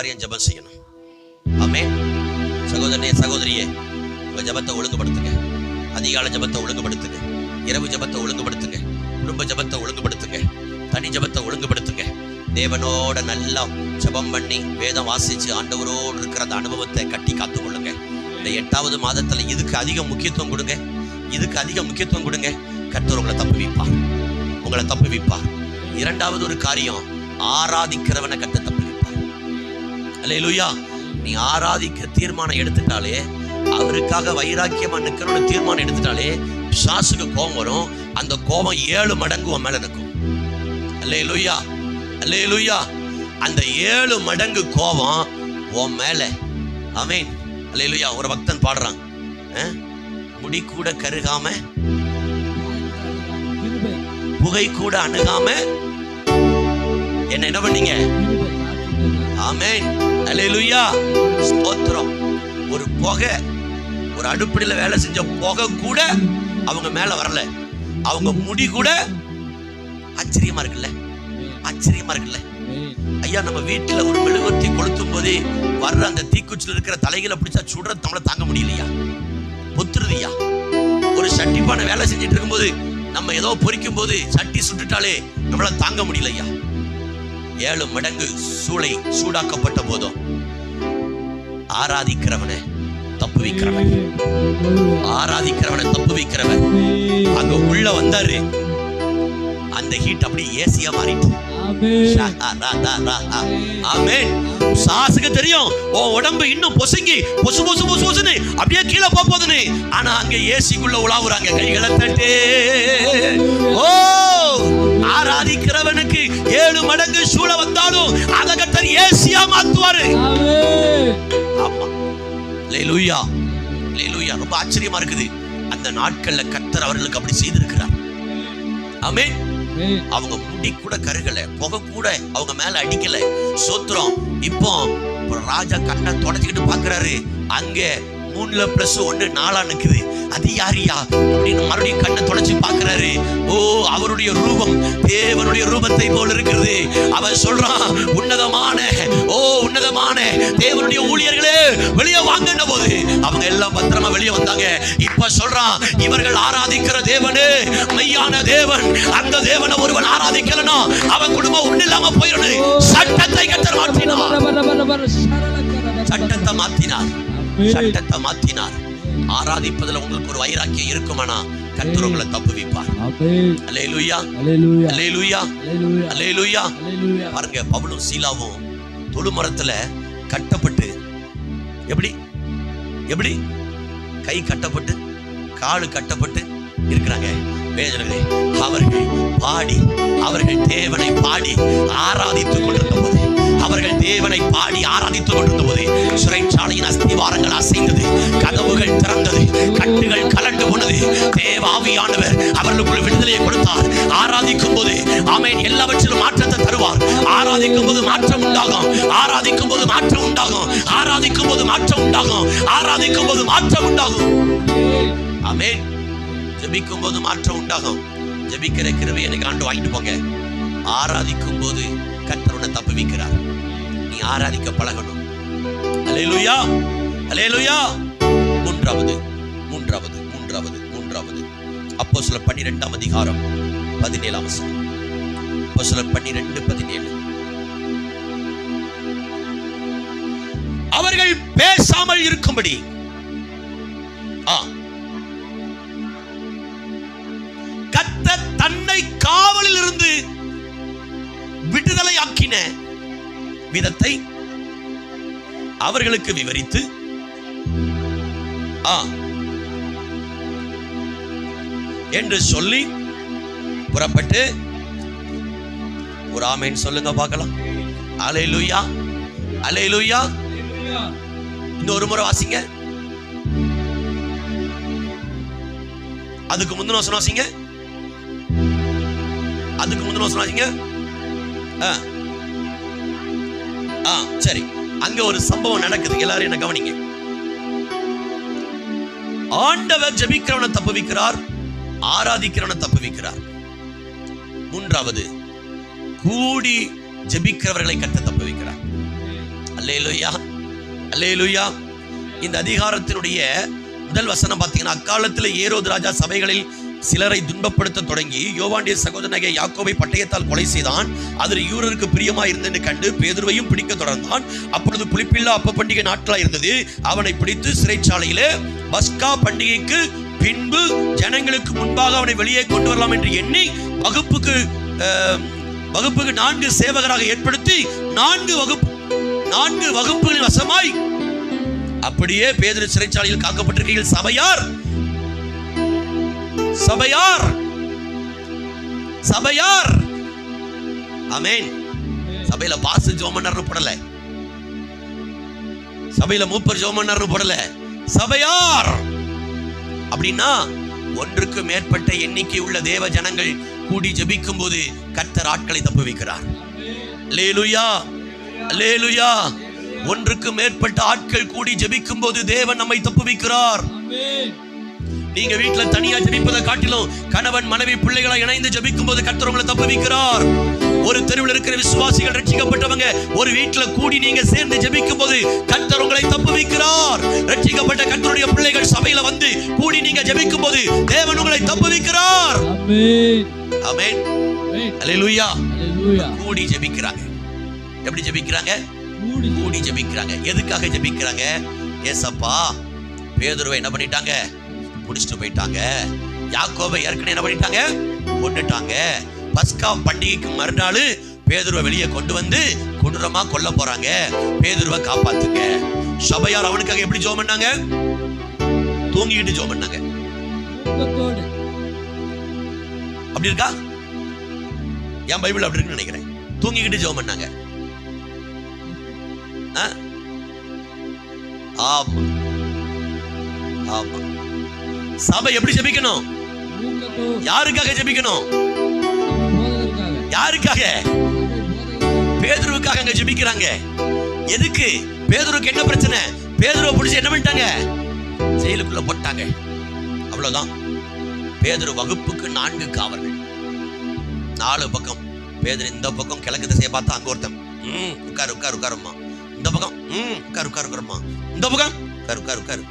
காரியம் ஜெபம் செய்யணும். ஆமென். சகோதரனே சகோதரியே, உங்க ஜெபத்தை ஒழுங்குபடுத்துங்க. அதிகாலை ஜெபத்தை ஒழுங்குபடுத்துங்க. இரவு ஜெபத்தை ஒழுங்குபடுத்துங்க. குடும்ப ஜெபத்தை ஒழுங்குபடுத்துங்க. தனி ஜெபத்தை ஒழுங்குபடுத்துங்க. தேவனோட நல்லா ஜெபம் பண்ணி வேதம் வாசிச்சு ஆண்டவரோடு இருக்கிற அந்த அனுபவத்தை கட்டி காத்துக்கொள்ளுங்க. இந்த 8வது மாதத்துல இதுக்கு அதிக முக்கியத்துவம் கொடுங்க. இதுக்கு அதிக முக்கியத்துவம் கொடுங்க. கர்த்தர் உங்களை தப்புவிப்பார். உங்களை தப்புவிப்பார். 2வது ஒரு காரியம், ஆராதிக்கிறவனை கர்த்தர் தப்புவிப்பார். அல்லேலூயா. நீ ஆராதிக்க தீர்மானம் எடுத்துட்டாலே, அவருக்காக வைராக்கியமா நிற்கணும்னு தீர்மானம் எடுத்துட்டாலே, பிசாசுக்கு கோபம் வரும். அந்த கோபம் 7 மடங்கு உன் மேல நிற்கும். அல்லேலூயா, அல்லேலூயா. அந்த 7 மடங்கு கோபம் உன் மேல. ஆமென். அல்லேலூயா. ஒரு பக்தன் பாடுறான், முடி கூட கருகாம, புகை கூட அணுகாம என்ன பண்ணீங்க? ஆமென். அல்லேலூயா. ஸ்தோத்திரம். ஒரு புகை, ஒரு அடுப்படியில வேலை செஞ்ச புகை கூட அவங்க மேல வரல. அவங்க முடி கூட. ஆச்சரியமா இருக்குல்ல? ஆச்சரியமா இருக்குல்ல? ஐயா, நம்ம வீட்டுல ஒரு மெழுகுவர்த்தி கொளுத்தும் போதே வர்ற அந்த தீக்குச்சில இருக்கிற தலைகளை பிடிச்சா சுடுற நம்மள தாங்க முடியலையா? பொத்துருதியா? ஒரு சட்டிப்பான வேலை செஞ்சுட்டு இருக்கும்போது நம்ம ஏதோ பொரிக்கும் போது சட்டி சுட்டுட்டாலே நம்மள தாங்க முடியலையா? 7 மடங்கு சூளை சூடாக்கப்பட்ட போதும் ஆராதிக்கிறவனை தப்புவிக்கிறவன், ஆராதிக்கிறவனை தப்புவிக்கிறவன் அங்க உள்ள வந்தாரு. அந்த ஹீட் அப்படி ஏசியா மாறிட்டு. ஆமென். சாசுக்கு தெரியும் உன் உடம்பு இன்னும் பொசுங்கி பொசு பொசு பொசு பொசுன்னு அப்படியே கீழே போகுதுன்னு. ஆனா அங்க ஏசிக்குள்ள உலாவுறாங்க. கைகளை தட்டு. ஓ, ஆராதிக்கிறவனுக்கு 7 மடங்கு சூழ வந்தாலும் அத கர்த்தர் ஏசியா மாத்துவாரு. ஆமா. அல்லேலூயா, அல்லேலூயா. ரொம்ப ஆச்சரியமா இருக்குது. அந்த நாட்கள்ல கர்த்தர் அவர்களுக்கு அப்படி செய்திருக்கிறார். ஆமென். அவங்க முடி கூட கருகல, புகை கூட அவங்க மேல அடிக்கல. சோத்திரம். இப்போ ராஜா கண்ணை தொடச்சிக்கிட்டு பாக்குறாரு. அங்க 3+1 4 நிக்குது. அது யாரியா அப்படின்னு மறுபடியும் கண்ணை தொடச்சு பாக்குறாரு. ஓ, அவருடைய ரூபம் தேவனுடைய ரூபத்தை போல இருக்கிறது. அவன் சொல்றான், உன்னதமான, ஓ உன்னதமான தேவனுடைய ஊழியர்களே வெளியே வாங்கின போது அவங்க எல்லாம் பத்திரமா வெளியே வந்தாங்க. இப்ப சொல்றான், இவர்கள் ஆராதிக்கிற தேவனே மெய்யான தேவன். அந்த தேவனை ஒருவன் ஆராதிக்கலனா அவன் குடும்பம் ஒண்ணு இல்லாம போயிடும். சட்டத்தை கர்த்தர் மாற்றினார். சட்டத்தை மாற்றினார். சட்டத்தை மாற்றினார். ஆராதிப்பதில் உங்களுக்கு ஒரு வைராக்கியம் இருக்குமானா கர்த்தர் உங்களை தப்புவிப்பார். அல்லேலூயா, அல்லேலூயா, அல்லேலூயா. பாருங்க, பவுலும் சீலாவும் தொழுமரத்துல கட்டப்பட்டு, எப்படி எப்படி கை கட்டப்பட்டு காலு கட்டப்பட்டு இருக்கிறாங்க. வேதனை அவர்கள் பாடி, அவர்கள் தேவனை பாடி ஆராதித்துக் கொண்டிருந்த போது, அவர்கள் தேவனை பாடி ஆராதித்துக் கொண்டிருந்த போது சிறைச்சாலையின் அஸ்திவாரங்கள் அசைந்தது, கதவுகள் திறந்தது, கட்டுகள் கலண்டு போனது. தேவாவியானவர் அவர்களுக்குள் விடுதலையை கொடுத்தார். ஆராதிக்கும் போது ஆமென், எல்லாவற்றிலும் மாற்றத்தை தருவார். ஆராதிக்கும் போது மாற்றம் உண்டாகும். ஆராதிக்கும் போது மாற்றம் உண்டாகும். ஆராதிக்கும் போது மாற்றம் உண்டாகும். ஆராதிக்கும் போது மாற்றம் உண்டாகும். ஆமென். ஜெபிக்கும் போது மாற்றம் உண்டாகும். ஜெபிக்கிற கிருபையை எனக்கு ஆண்டு வாங்கிட்டு போங்க. ஆராதிக்கும் போது கர்த்தர் உன்னை தப்புவிக்கிறார். நீ ஆராதிக்க பழகணும். அல்லேலூயா, அல்லேலூயா. மூன்றாவது அப்போஸ்தலர் 12ஆம் அதிகாரம் 17ஆம் வசனம். அப்போஸ்தலர் 12:17. அவர்கள் பேசாமல் இருக்கும்படி கர்த்தர் தன்னை காவலில் இருந்து விடுதலை ஆக்கின விதத்தை அவர்களுக்கு விவரித்து என்று சொல்லி புறப்பட்டு, ஒரு ஆமென் சொல்லுங்க பார்க்கலாம். அல்லேலூயா, அல்லேலூயா. இன்னொரு முறை வாசிங்க. அதுக்கு முந்தின வசனம் வாசிங்க. அதுக்கு முந்தின வசனம் வாசிங்க. சரி, அங்க ஒரு சம்பவம் நடக்குது. எல்லாரும் என்ன கவனிங்க. ஆண்டவர் ஜெபிக்கிறவனை தப்புவிக்கிறார், ஆராதிக்கிறவனை தப்புவிக்கிறார். மூன்றாவது, கூடி ஜெபிக்கிறவர்களை கர்த்தர் தப்புவிக்கிறார். அல்லேலூயா, அல்லேலூயா. இந்த அதிகாரத்தினுடைய முதல் வசனம் பார்த்தீங்கன்னா, அக்காலத்தில் ஏரோது ராஜா சபைகளில் சிலரை துன்பப்படுத்த தொடங்கி யோவானுடைய சகோதரனாகிய யாக்கோபை பட்டயத்தால் கொலை செய்தான். அதில் யூதருக்கு பிரியமாய் இருந்தென்று கண்டு பேதுருவையும் பிடிக்க தொடர்ந்தான். அப்பொழுது புளிப்பில்லா அப்ப பண்டிகை நாட்களாக இருந்தது. அவனை பிடித்து சிறைச்சாலையிலே பஸ்கா பண்டிகைக்கு பின்பு ஜனங்களுக்கு முன்பாக அவனை வெளியே கொண்டு வரலாம் என்று எண்ணி வகுப்புக்கு 4 சேவகராக ஏற்படுத்தி 4 வகுப்புகளின் வசமாய் அப்படியே பேதுரு சிறைச்சாலையில் காக்கப்பட்டிருக்கையில் சபையார் ஆமென். சபையில பாஸ் ஜோமன்னர்னு போடல, சபையில மூப்பர் ஜோமன்னர்னு போடல, சபையார் அப்படின்னா ஒன்றுக்கு மேற்பட்ட எண்ணிக்கை உள்ள தேவ ஜனங்கள் கூடி ஜெபிக்கும் போது கர்த்தர் ஆட்களை தப்புவிக்கிறார். அல்லேலூயா, அல்லேலூயா. ஒன்றுக்கு மேற்பட்ட ஆட்கள் கூடி ஜெபிக்கும் போது தேவன் நம்மை தப்புவிக்கிறார். நீங்க வீட்டுல தனியா ஜெபிப்பதை காட்டிலும் கணவன் மனைவி பிள்ளைகளை இணைந்து ஜெபிக்கும் போது கர்த்தர் உங்களை தப்புவிக்கிறார். ஒரு தெருவில் இருக்கிற விசுவாசிகள் ரட்சிக்கப்பட்டவங்க ஒரு வீட்டுல கூடி நீங்க சேர்ந்து ஜெபிக்கும் போது கர்த்தர் உங்களை தப்புவிக்கிறார். ரட்சிக்கப்பட்ட கர்த்தருடைய பிள்ளைகள் சபையில வந்து கூடி நீங்க ஜெபிக்கும் போது தேவன் உங்களை தப்புவிக்கிறார். ஆமென், அல்லேலூயா. கூடி ஜெபிக்கிறாங்க. எப்படி ஜெபிக்கிறாங்க? கூடி ஜெபிக்கிறாங்க. எதுக்காக ஜெபிக்கிறாங்க? ஏசப்பா பேதுருவை என்ன பண்ணிட்டாங்க? முடிச்சுட்டு போயிட்டாங்க. யாக்கோபை ஏற்கனவே என்ன பண்ணிட்டாங்க? கொண்டுட்டாங்க. பஸ்கா பண்டிகைக்கு மறுநாள் பேதுருவை வெளியே கொண்டு வந்து கொடூரமா கொல்ல போறாங்க. பேதுருவை காப்பாத்துங்க. சபையார் அவனுக்காக எப்படி ஜெபம் பண்ணாங்க? தூங்கிக்கிட்டு ஜெபம் பண்ணாங்க. அப்படி இருக்கா? என் பைபிள் அப்படி இருக்குன்னு நினைக்கிறேன். தூங்கிக்கிட்டு ஜெபம் பண்ணாங்க. ஆமா, ஆமா. சபை எப்படி ஜெபிக்கணும்? யாருக்காக ஜெபிக்கணும்? யாருக்காக? பேதுருவுக்காக அங்க ஜெபிக்கிறாங்க. எதுக்கு? பேதுருக்கு என்ன பிரச்சனை? பேதுருவை பிடிச்சி என்ன பண்ணிட்டாங்க? ஜெயிலுக்குள்ள போட்டாங்க. அவ்வளவுதான். பேதுரு வகுப்புக்கு 4 காவல்கள், 4 பக்கம். பேதுரு இந்த பக்கம் கிழக்கு திசையை பார்த்தா அங்க ஒருத்தன் உட்காருமா, இந்த பக்கம் உட்காருமா, இந்த பக்கம் உட்காரு.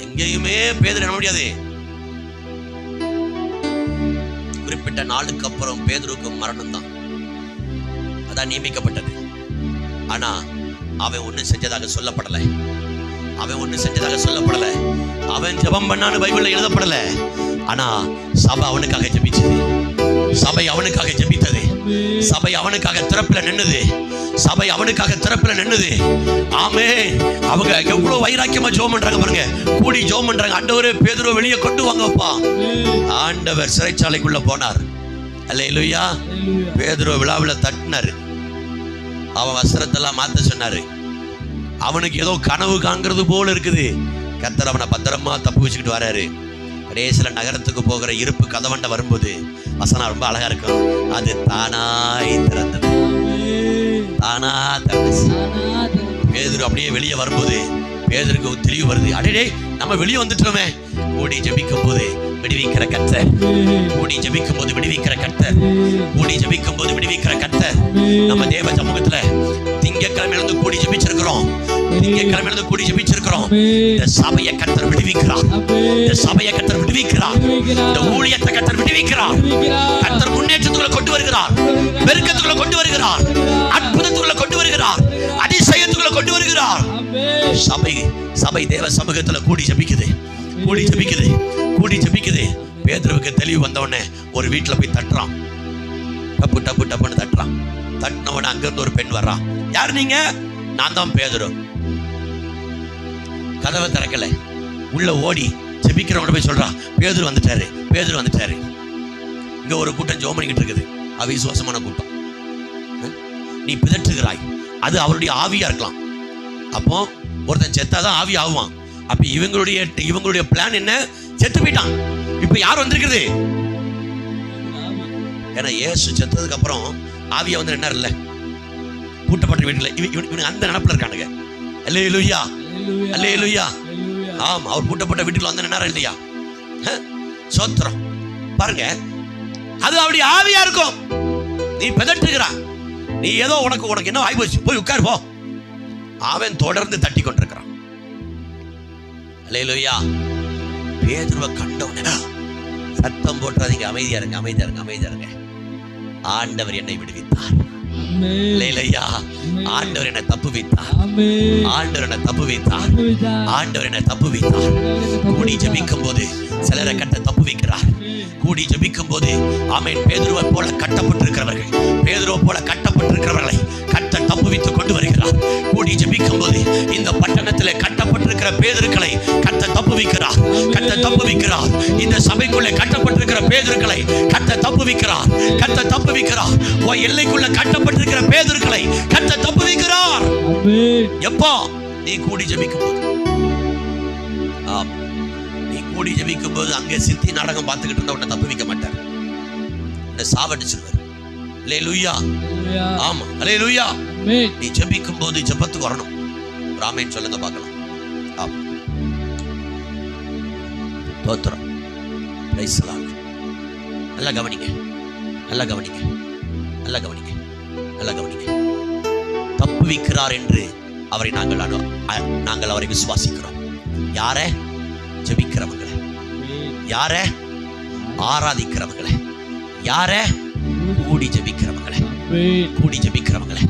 எங்கேயுமே பேதுரு என்ன முடியாது. குறிப்பிட்ட நாளுக்கு அப்புறம் பேதுருக்கு மரணம் தான், அதான் நியமிக்கப்பட்டது. ஆனா அவன் ஒண்ணு செஞ்சதாக சொல்லப்படல. அவன் ஜெபம் பண்ணான்னு பைபிள்ல எழுதப்படல. ஆனா சபை அவனுக்காக ஜெபிச்சது. சபை அவனுக்காக ஜெபித்தது. சபை அவனுக்காக திறப்புல நின்னுது. ஆமென். அவங்க எவ்வளவு வைராக்கியமா ஜெபம் பண்றாங்க பாருங்க. கூடி ஜெபம் பண்றாங்க. ஆண்டவரே பேதுருவை வெளியே கொண்டு வாங்கப்பா. ஆண்டவர் சிறைச்சாலைக்குள்ள போனார். அல்லேலூயா. பேதுருவை விழாவில தட்டினாரு. அவன் வஸ்திரத்தெல்லாம் மாத்த சொன்னாரு. அவனுக்கு ஏதோ கனவு காண்கிறது போல இருக்குது. கர்த்தர் அவனை பத்திரமா தப்பு வச்சுக்கிட்டு வராரு. கடைசியில நகரத்துக்கு போகிற இருப்பு கதவண்ட வரும்போது வசனம் ரொம்ப அழகா இருக்கும். அது தானாய் திறந்தது. பேதுரு அப்படியே வெளியே வரும்போது பேதுருக்கு தெளிவு வருது. அடே நம்ம வெளியே வந்துட்டோமே. கூடி ஜெபிக்கும் போது விடுவிக்கிற கர்த்தர். நம்ம தேவ சமூகத்துல திங்கட்கிழமையிலிருந்து கூடி ஜெபிச்சிருக்கிறோம். இந்த சபையை கர்த்தர் விடுவிக்கிறார். இந்த ஊழியத்தை கர்த்தர் விடுவிக்கிறார். கர்த்தர் முன்னேற்றத்துக்குள்ள கொண்டு வருகிறார். பெருக்கத்துக்குள்ள கொண்டு வருகிறார். அற்புதத்துக்குள்ள கொண்டு வருகிறார். அதிசயத்துக்குள்ள கொண்டு வருகிறார். சபை தேவ சமூகத்துல கூடி ஜெபிக்குது. பேதுருவுக்கு தெளிவு வந்தவனே ஒரு வீட்டுல போய் தட்டுறான். டப்புன்னு தட்டுறான். தட்டினவன அங்கிருந்து ஒரு பெண் வர்றான். யாரு நீங்க? நான் தான் பேதுரு. கதவை திறக்கல. உள்ள ஓடி ஜெபிக்கிறவங்க போய் சொல்றான், பேதுரு வந்துட்டாரு. இங்க ஒரு கூட்டம் ஜெபம் பண்ணிக்கிட்டு இருக்குது. அவிசுவாசமான கூட்டம். நீ பிதற்றுகிறாய். அது அவருடைய ஆவியா இருக்கலாம். அப்போ ஒருத்தன் செத்தாதான் ஆவி ஆகுவான். அப்ப இவங்களுடைய பிளான் என்ன? செத்து போயிட்டான். இப்ப யார் வந்திருக்கிறது? ஏன்னா இயேசு செத்ததுக்கு அப்புறம் ஆவியா வந்து என்ன இல்ல, பூட்டப்பட்ட வீட்டுல இவனுக்கு அந்த நினைப்புல இருக்கானுங்க. அல்லேலூயா, அல்லேலூயா. ஆமா, அவர் பூட்டப்பட்ட வீட்டுல வந்து என்ன இல்லையா? சோத்திரம். பாருங்க, அது அவருடைய ஆவியா இருக்கும். நீ பிதற்றுகிறான். நீ ஏதோ உனக்கு என்ன ஆயிப்போச்சு, போய் உட்கார் போ. அவன் தொடர்ந்து தட்டி கொண்டிருக்கிறான். அல்லேலூயா. பேதுருவை கண்டவனே சத்தம் போட்டுறாதீங்க, அமைதியா இருங்க, அமைதியா இருங்க, அமைதியா இருங்க. ஆண்டவர் என்னை விடுவித்தார். அல்லேலூயா. ஆண்டவர் என்னை தப்புவித்தார். ஆண்டவர் என்னை தப்புவித்தார். ஆண்டவர் என்னை தப்புவித்தார். கூடி ஜெபிக்கும் போது சிலரை கட்ட தப்புவிக்கிறார். கூடி ஜெபிக்கும் போது ஆமென். பேதுருவை போல கட்டப்பட்டிருக்கிறவர்கள், பேதுருவை போல கட்டப்பட்டிருக்கிறவர்களை கட்ட தப்புவித்துக் கொண்டு வருகிறார். கூடி ஜெபிக்கும் போது இந்த பட்டணத்திலே கட்டப்பட்டிருக்கிற பேதுருக்களை கட்ட தப்புவிக்கிறார். கட்ட தப்புவிக்கிறார். இந்த சபைக்குள்ளே கட்டப்பட்டிருக்கிற பேதுருக்களை கட்ட தப்புவிக்கிறார். கட்ட தப்புவிக்கிறார். எல்லைக்குள்ள கட்டப்பட்டிருக்கிற பேதுருக்களை கட்ட தப்புவிக்கிறார். எப்போ? நீ கூடி ஜெபிக்கும் போது. நீ கூடி ஜெபிக்கும் போது அங்கே சித்தி நாடகம் பார்த்துக்கிட்டு இருந்தா உன்னை தப்புவிக்க மாட்டார், உன்னை சாவடிச்சிருவார். அல்லேலூயா. ஆமா, அல்லேலூயா. நீ ஜெபிக்கும் போது ஜெபத்துக்கு வரணும். ஆமென் சொல்லுங்க பார்க்கலாம். ஆமா, தோத்திரம். Price the Lord. நல்லா கவனிங்க, நல்லா கவனிங்க, நல்லா கவனிங்க, நல்லா கவனிங்க. தப்புவிக்கிறார் என்று அவரை நாங்கள் அவரை விசுவாசிக்கிறோம். யார? ஜெபிக்கிறவங்களை. யார? ஆராதிக்கிறவங்களை. யார? கூடி ஜெபிக்கிறவங்களை. கூடி ஜெபிக்கிறவங்களை.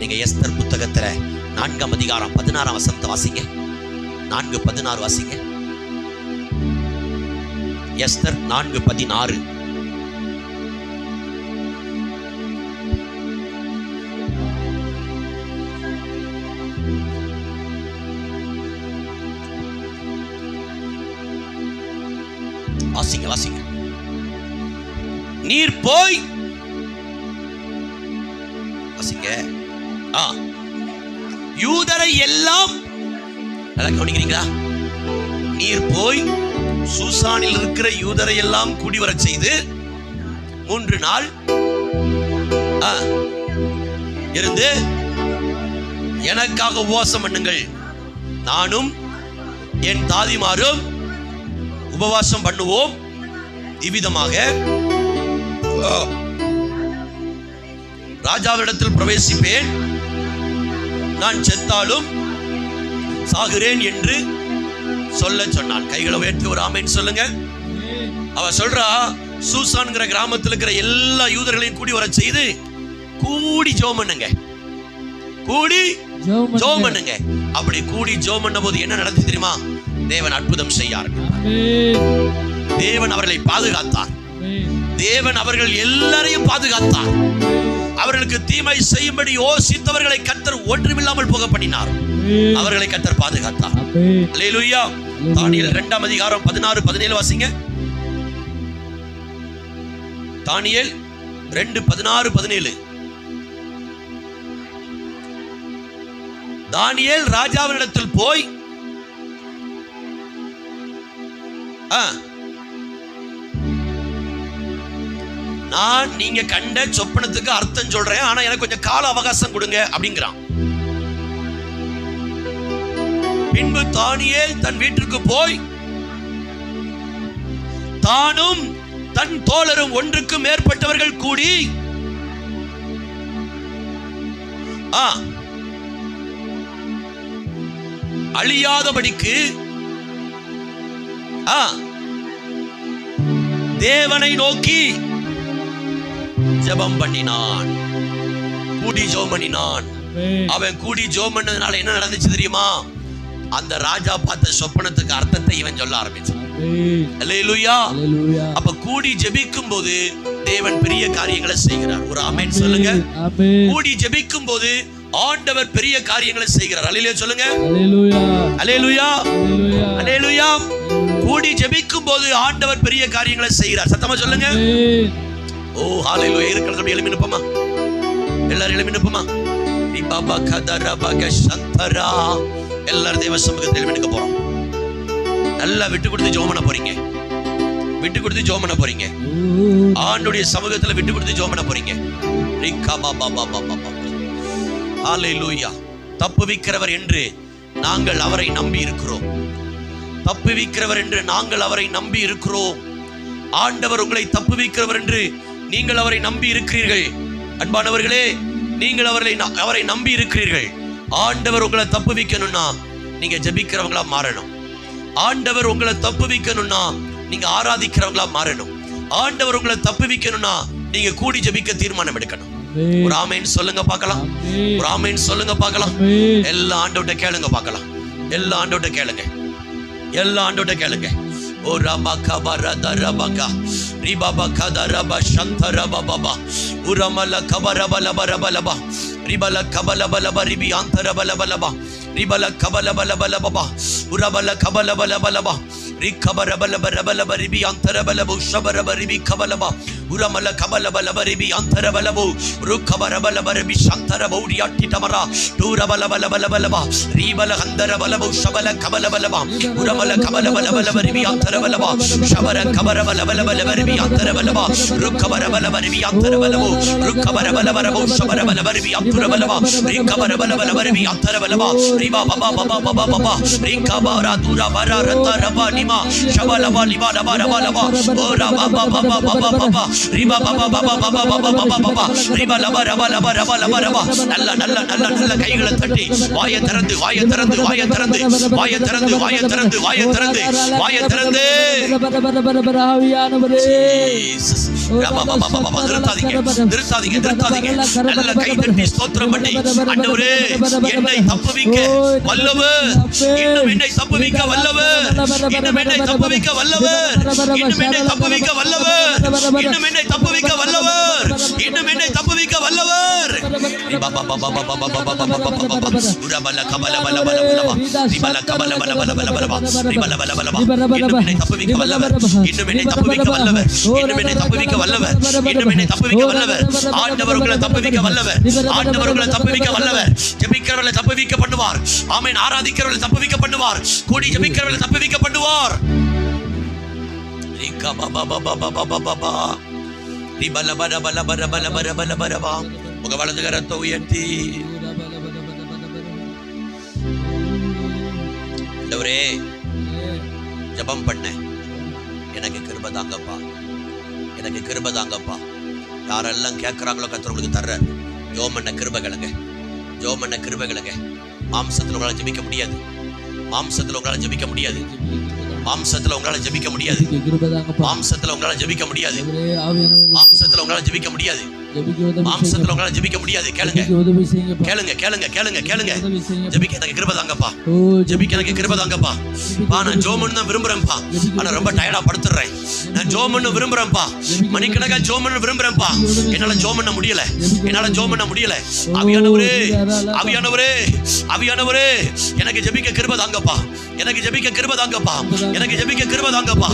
நீங்க எஸ்தர் புத்தகத்துல 4ஆம் அதிகாரம் 16ஆம் வசனத்தை வாசிங்க. 4:16 வாசிங்க. எஸ்தர் 4:16. வாசிங்க, வாசிங்க. நீர் போய் வாசிங்க. யூதரை எல்லாம் நல்லா கவனிக்கிறீங்களா? நீர் போய் சூசானில் இருக்கிற யூதரை எல்லாம் கூடி வரச் செய்து 3 நாள் இருந்து எனக்காக உபவாசம் பண்ணுங்கள், நானும் என் தாதிமாரும் உபவாசம் பண்ணுவோம். இவ்விதமாக ராஜாவிடத்தில் பிரவேசிப்பேன், நான் செத்தாலும் சாகிறேன் என்று சொல்ல சொன்னான். கைகளை உயர்த்தி ஒரு ஆமென் சொல்லுங்க. அவ சொல்றா, சூசான்ங்கிற கிராமத்தில் இருக்கிற எல்லா யூதர்களையும் கூடி வர செய்து கூடி ஜெபம் பண்ணுங்க, கூடி ஜெபம் பண்ணுங்க. அப்படி கூடி ஜெபம் பண்ண போது என்ன நடந்துச்சு தெரியுமா? தேவன் அற்புதம் செய்யார். தேவன் அவர்களை பாதுகாத்தார். தேவன் அவர்கள் எல்லாரையும் பாதுகாத்தார். அவர்களுக்கு தீமை செய்யும்படி யோசித்தவர்களை கர்த்தர் ஒன்றுமில்லாமல் போக பண்ணினார். அவர்களை கர்த்தர் பாதுகாத்தார். அல்லேலூயா. தானியேல் 2ஆம் அதிகாரம் 16-17 வாசிங்க. தானியேல் 2:16-17. தானியேல் ராஜாவினிடத்தில் போய் நான் நீங்க கண்ட சொப்பனத்துக்கு அர்த்தம் சொல்றேன், ஆனா எனக்கு கொஞ்சம் கால அவகாசம் கொடுங்க அப்படிங்கிறான். பின்பு தானியேல் தன் வீட்டிற்கு போய் தானும் தன் தோழரும் 1க்கு மேற்பட்டவர்கள் கூடி அழியாதபடிக்கு தேவனை நோக்கி ஜெபம் பண்ணினான். கூடி ஜெபம் பண்ணினான். அவன் கூடி ஜெபம் பண்ணதுனால என்ன நடந்துச்சு தெரியுமா? அந்த ராஜா பார்த்த சொப்பனத்துக்கு அர்த்தத்தை இவன் சொல்ல ஆரம்பிச்சான். அல்லேலூயா. அப்ப கூடி ஜெபிக்கும் போது தேவன் பெரிய காரியங்களை செய்கிறார். ஒரு ஆமென் சொல்லுங்க. கூடி ஜெபிக்கும் போது ஆண்டவர் பெரிய காரியங்களை செய்கிறார். அல்லேலூயா சொல்லுங்க. அல்லேலூயா. அல்லேலூயா. கூடி ஜெபிக்கும் போது ஆண்டவர் பெரிய காரியங்களை செய்கிறார். சத்தமா சொல்லுங்க. ஓ ஹalleluya. இருக்கிறது எழுப்பி நிப்போமா? எல்லாரும் எழுப்பி நிப்போமா? நீ பாபா கதரா பகஷந்தரா. எல்லாரும் தேவ சமூகத்தில் எழுப்பி நிக்க போறோம். நல்லா விட்டு கொடுத்து ஜெபம் பண்ண போறீங்க. விட்டு கொடுத்து ஜெபம் பண்ண போறீங்க. ஆண்டவருடைய சமூகத்துல விட்டு கொடுத்து ஜெபம் பண்ண போறீங்க. ரிகா பாபா பாபா பாபா. ஹalleluya. தப்புவிக்கிறவர் என்று நாங்கள் அவரை நம்பி இருக்கிறோம். தப்புவிக்கிறவர் என்று நாங்கள் அவரை நம்பி இருக்கிறோம். ஆண்டவர் உங்களை தப்புவிக்கிறவர் என்று நீங்கள் அவரை நம்பி இருக்கிறீர்கள். அன்பானவர்களே, நீங்கள் அவரை நம்பி இருக்கிறீர்கள். ஆண்டவர் உங்களை தப்புவிக்கணும்னா நீங்க ஜெபிக்கிறவங்களா மாறணும். ஆண்டவர் உங்களை தப்புவிக்கணும்னா நீங்க ஆராதிக்கிறவங்களா மாறணும். ஆண்டவர் உங்களை தப்புவிக்கணும்னா நீங்க கூடி ஜெபிக்க தீர்மானம் எடுக்கணும். ஒரு ஆமென் சொல்லுங்க பார்க்கலாம். ஒரு ஆமென் சொல்லுங்க பார்க்கலாம். எல்லா ஆண்டவர்ட்ட கேளுங்க பார்க்கலாம். எல்லா ஆண்டவர்ட்ட கேளுங்க. எல்லா ஆண்டவர்ட்ட கேளுங்க. ஓ ரபா கபர தரபகா ரிபாபா கதரபா சந்தரபா பாபா உரமல கபரபலபரபலபா ரிபல கபலபலப ரிபி அந்தரபலபலபா ரிபல கபலபலபலபா உரபல கபலபலபலபா ரிகபரபலபரபலப ரிபி அந்தரபலபு ஷபரப ரிபி கபலபா உரமல கபலபலப ரிபி அந்தரபலபு ருகபரபலப ரிபி சந்தரபௌடியாட்டி தமரா டூரபலபலபலபா ரிபல அந்தரபலபு ஷபல கபலபலபா உரமல கபலபலபலப ரிபி அந்தரபலபா ஷபர கபரபலபலப ரிபி அந்தரபலபா ருகபரபலப ரிபி அந்தரபலபு ருகபரபலபரபு ஷபரபலப ரிபி அந்தரபலபா ரிகபரபலபலப ரிபி அந்தரபலபா ரிபா பாபா பாபா பாபா பாபா ரிகபரா துரா வரா ரத ரபா நிமா ஷபலபா லிபா லபா ரபா லபா ஓரா பாபா பாபா பாபா பாபா ரிபா பாபா பாபா பாபா பாபா பாபா பாபா ரிபா லபா ரபா லபா ரபா லபா ரபா நல்ல நல்ல நல்ல நல்ல கைகளை தட்டி வாயை திறந்து வாயை திறந்து வாயை திறந்து வாயை திறந்து வாயை திறந்து வாயை திறந்து வாயை திறந்து ஜீசஸ் ரபா பாபா பாபா நிறுத்தாதீங்க நிறுத்தாதீங்க நிறுத்தாதீங்க நல்ல கை தட்டி ஸ்தோத்திரம் பண்ணி ஆண்டவரே என்னை தப்புவிக்க வல்லவர் இன்னும் என்னை தப்புவிக்க வல்லவர் இன்னும் என்னை தப்புவிக்க வல்லவர் இன்னும் என்னை தப்புவிக்க வல்லவர் இன்னும் என்னை தப்புவிக்க வல்லவர் இன்னும் என்னை தப்புவிக்க வல்லவர் பாபா பாபா பாபா பாபா பாபா உரபல கபல பல பல பல ரிபல கபல பல பல பல பல ரிபல பல பல இன்னும் என்னை தப்புவிக்க வல்லவர் இன்னும் என்னை தப்புவிக்க வல்லவர் இன்னும் என்னை தப்புவிக்க வல்லவர் இன்னும் என்னை தப்புவிக்க வல்லவர் ஆண்டவர் உங்களை தப்புவிக்க வல்லவர் ஆண்டவர் உங்களை தப்புவிக்க வல்லவர் ஜெபிக்கிறவர்களை தப்புவிக்க பண்ணுவார் ஆமென் ஆராதிக்கிறவர்களை தப்புவிக்க பண்ணுவார் கூடி ஜெபிக்கிறவர்களை தப்புவிக்க பண்ணுவார் ரிகா பாபா பாபா பாபா பாபா ரிபல பல பல பல பல பல பல பல உங்க வலது கரத்தை உயர்த்தி ஆண்டவரே ஜெபம் பண்ண எனக்கு கிருபை தாங்கப்பா எனக்கு கிருபை தாங்கப்பா யாரெல்லாம் கேட்கறாங்களோ கர்த்தர் உங்களுக்கு தர்றார் ஜெபம் பண்ண கிருபை கலங்க ஜெபம் பண்ண கிருபை கலங்க மாம்சத்துல உங்களால ஜெபிக்க முடியாது மாம்சத்துல உங்களால ஜெபிக்க முடியாது மாம்சத்துல உங்களால ஜெபிக்க முடியாது மாம்சத்துல உங்களால ஜெபிக்க முடியாது மாம்சத்துல உங்களால ஜெபிக்க முடியாது மாம்சத்துல உங்களால ஜெபிக்க முடியாது கேளுங்க கேளுங்க கேளுங்க கேளுங்க கேளுங்க ஜெபிக்க எனக்கு கிருபை தாங்கப்பா ஜெபிக்க எனக்கு கிருபை தாங்கப்பா நான் ஜெபம் பண்ண விரும்புறேன்ப்பா ஆனா ரொம்ப டயர்டா படுத்துறேன் நான் ஜெபம் பண்ண விரும்புறேன்ப்பா மணிக்கணக்கா ஜெபம் பண்ண விரும்புறேன்ப்பா என்னால ஜெபம் பண்ண முடியல என்னால ஜெபம் பண்ண முடியல ஆவியானவரே ஆவியானவரே ஆவியானவரே எனக்கு ஜெபிக்க கிருபை தாங்கப்பா எனக்கு ஜெபிக்க கிருபை தாங்கப்பா எனக்கு ஜெபிக்க கிருபை தாங்கப்பா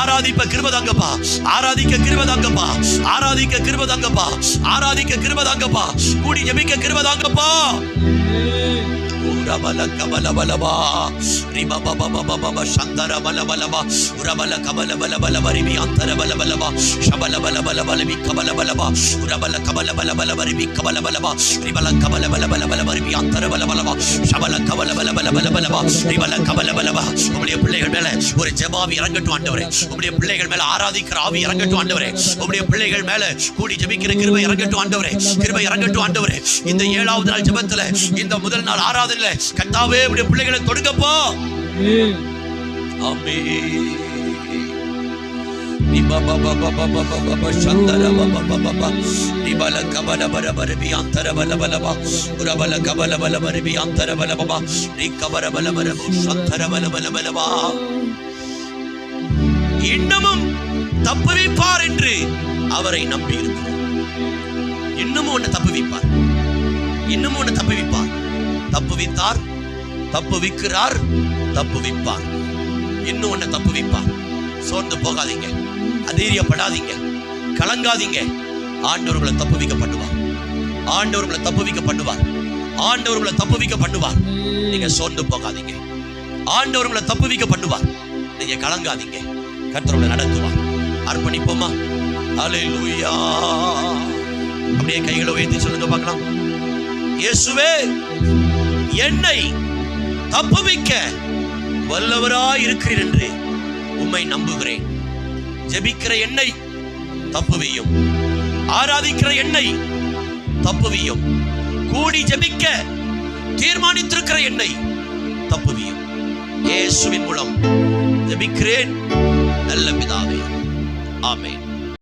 ஆராதிக்க கிருபை தாங்கப்பா ஆராதிக்க கிருபை தாங்கப்பா ஆராதிக்க கிருபை தாங்கப்பா ஆராதிக்க கிருபை தாங்கப்பா கூடி ஜெபிக்க கிருபை தாங்கப்பா உரபல கபல பலபா ரிபா பாபா பாபா பாபா சந்தர பல பலபா உரபல கபல பல பல ரிபி அந்தர பல பலபா ஷபல பல பல பல ரிபி கபல பலபா உரபல கபல பல பல ரிபி கபல பலபா ரிபல கபல பல பல ரிபி அந்தர பல பலபா ஷபல கபல பல பலபா ரிபல கபல பலபா உம்முடைய பிள்ளைகள் மேல ஒரு ஜெபாவி இறங்கட்டும் ஆண்டவரே உம்முடைய பிள்ளைகள் மேல ஆராதிக்கிற ஆவி இறங்கட்டும் ஆண்டவரே உம்முடைய பிள்ளைகள் மேல கூடி ஜெபிக்கிற கிருபை இறங்கட்டும் ஆண்டவரே கிருபை இறங்கட்டும் ஆண்டவரே இந்த 7வது நாள் ஜெபத்துல இந்த முதல் நாள் ஆராதனையில கர்த்தாவே உம்முடைய பிள்ளைகளை தொடுங்கப்பா ஆமென் ரிபா பாபா பாபா பாபா பாபா சந்தர பாபா பாபா ரிபல கபல பர பி அந்தர பல பலபா உரபல கபல பல பி அந்தர பல பாபா ரிகபர பல பர சந்தர பல பல பலபா இன்னமும் தப்புவிப்பார் என்று அவரை நம்பி இருக்கிறோம் இன்னமும் ஒன்று தப்புவிப்பார் இன்னமும் ஒன்று தப்புவிப்பார் தப்புவித்தார் தப்புவிக்கிறார் தப்புவிப்பார் இன்னும் ஒன்று தப்புவிப்பார் சோர்ந்து போகாதீங்க அதீரியப்படாதீங்க கலங்காதீங்க ஆண்டவர் உங்களை தப்புவிக்க பண்ணுவார் ஆண்டவர் உங்களை தப்புவிக்க பண்ணுவார் ஆண்டவர் உங்களை தப்புவிக்க பண்ணுவார் நீங்க சோர்ந்து போகாதீங்க ஆண்டவர் உங்களை தப்புவிக்க பண்ணுவார் நீங்க கலங்காதீங்க கர்த்தர் உங்களை நடத்துவார் அர்ப்பணிப்போமா ஹல்லேலூயா அப்படியே கைகளை உயர்த்தி சொல்லுங்க பார்க்கலாம் இயேசுவே என்னை தப்புவிக்க வல்லவராய் இருக்கிறீர் என்று உம்மை நம்புகிறேன் ஜெபிக்கிற என்னை தப்புவியும் ஆராதிக்கிற என்னை தப்புவியும். கூடி ஜெபிக்க தீர்மானித்திருக்கிற என்னை தப்புவியும். இயேசுவின் மூலம் ஜெபிக்கிறேன் நல்ல பிதாவே, ஆமென்.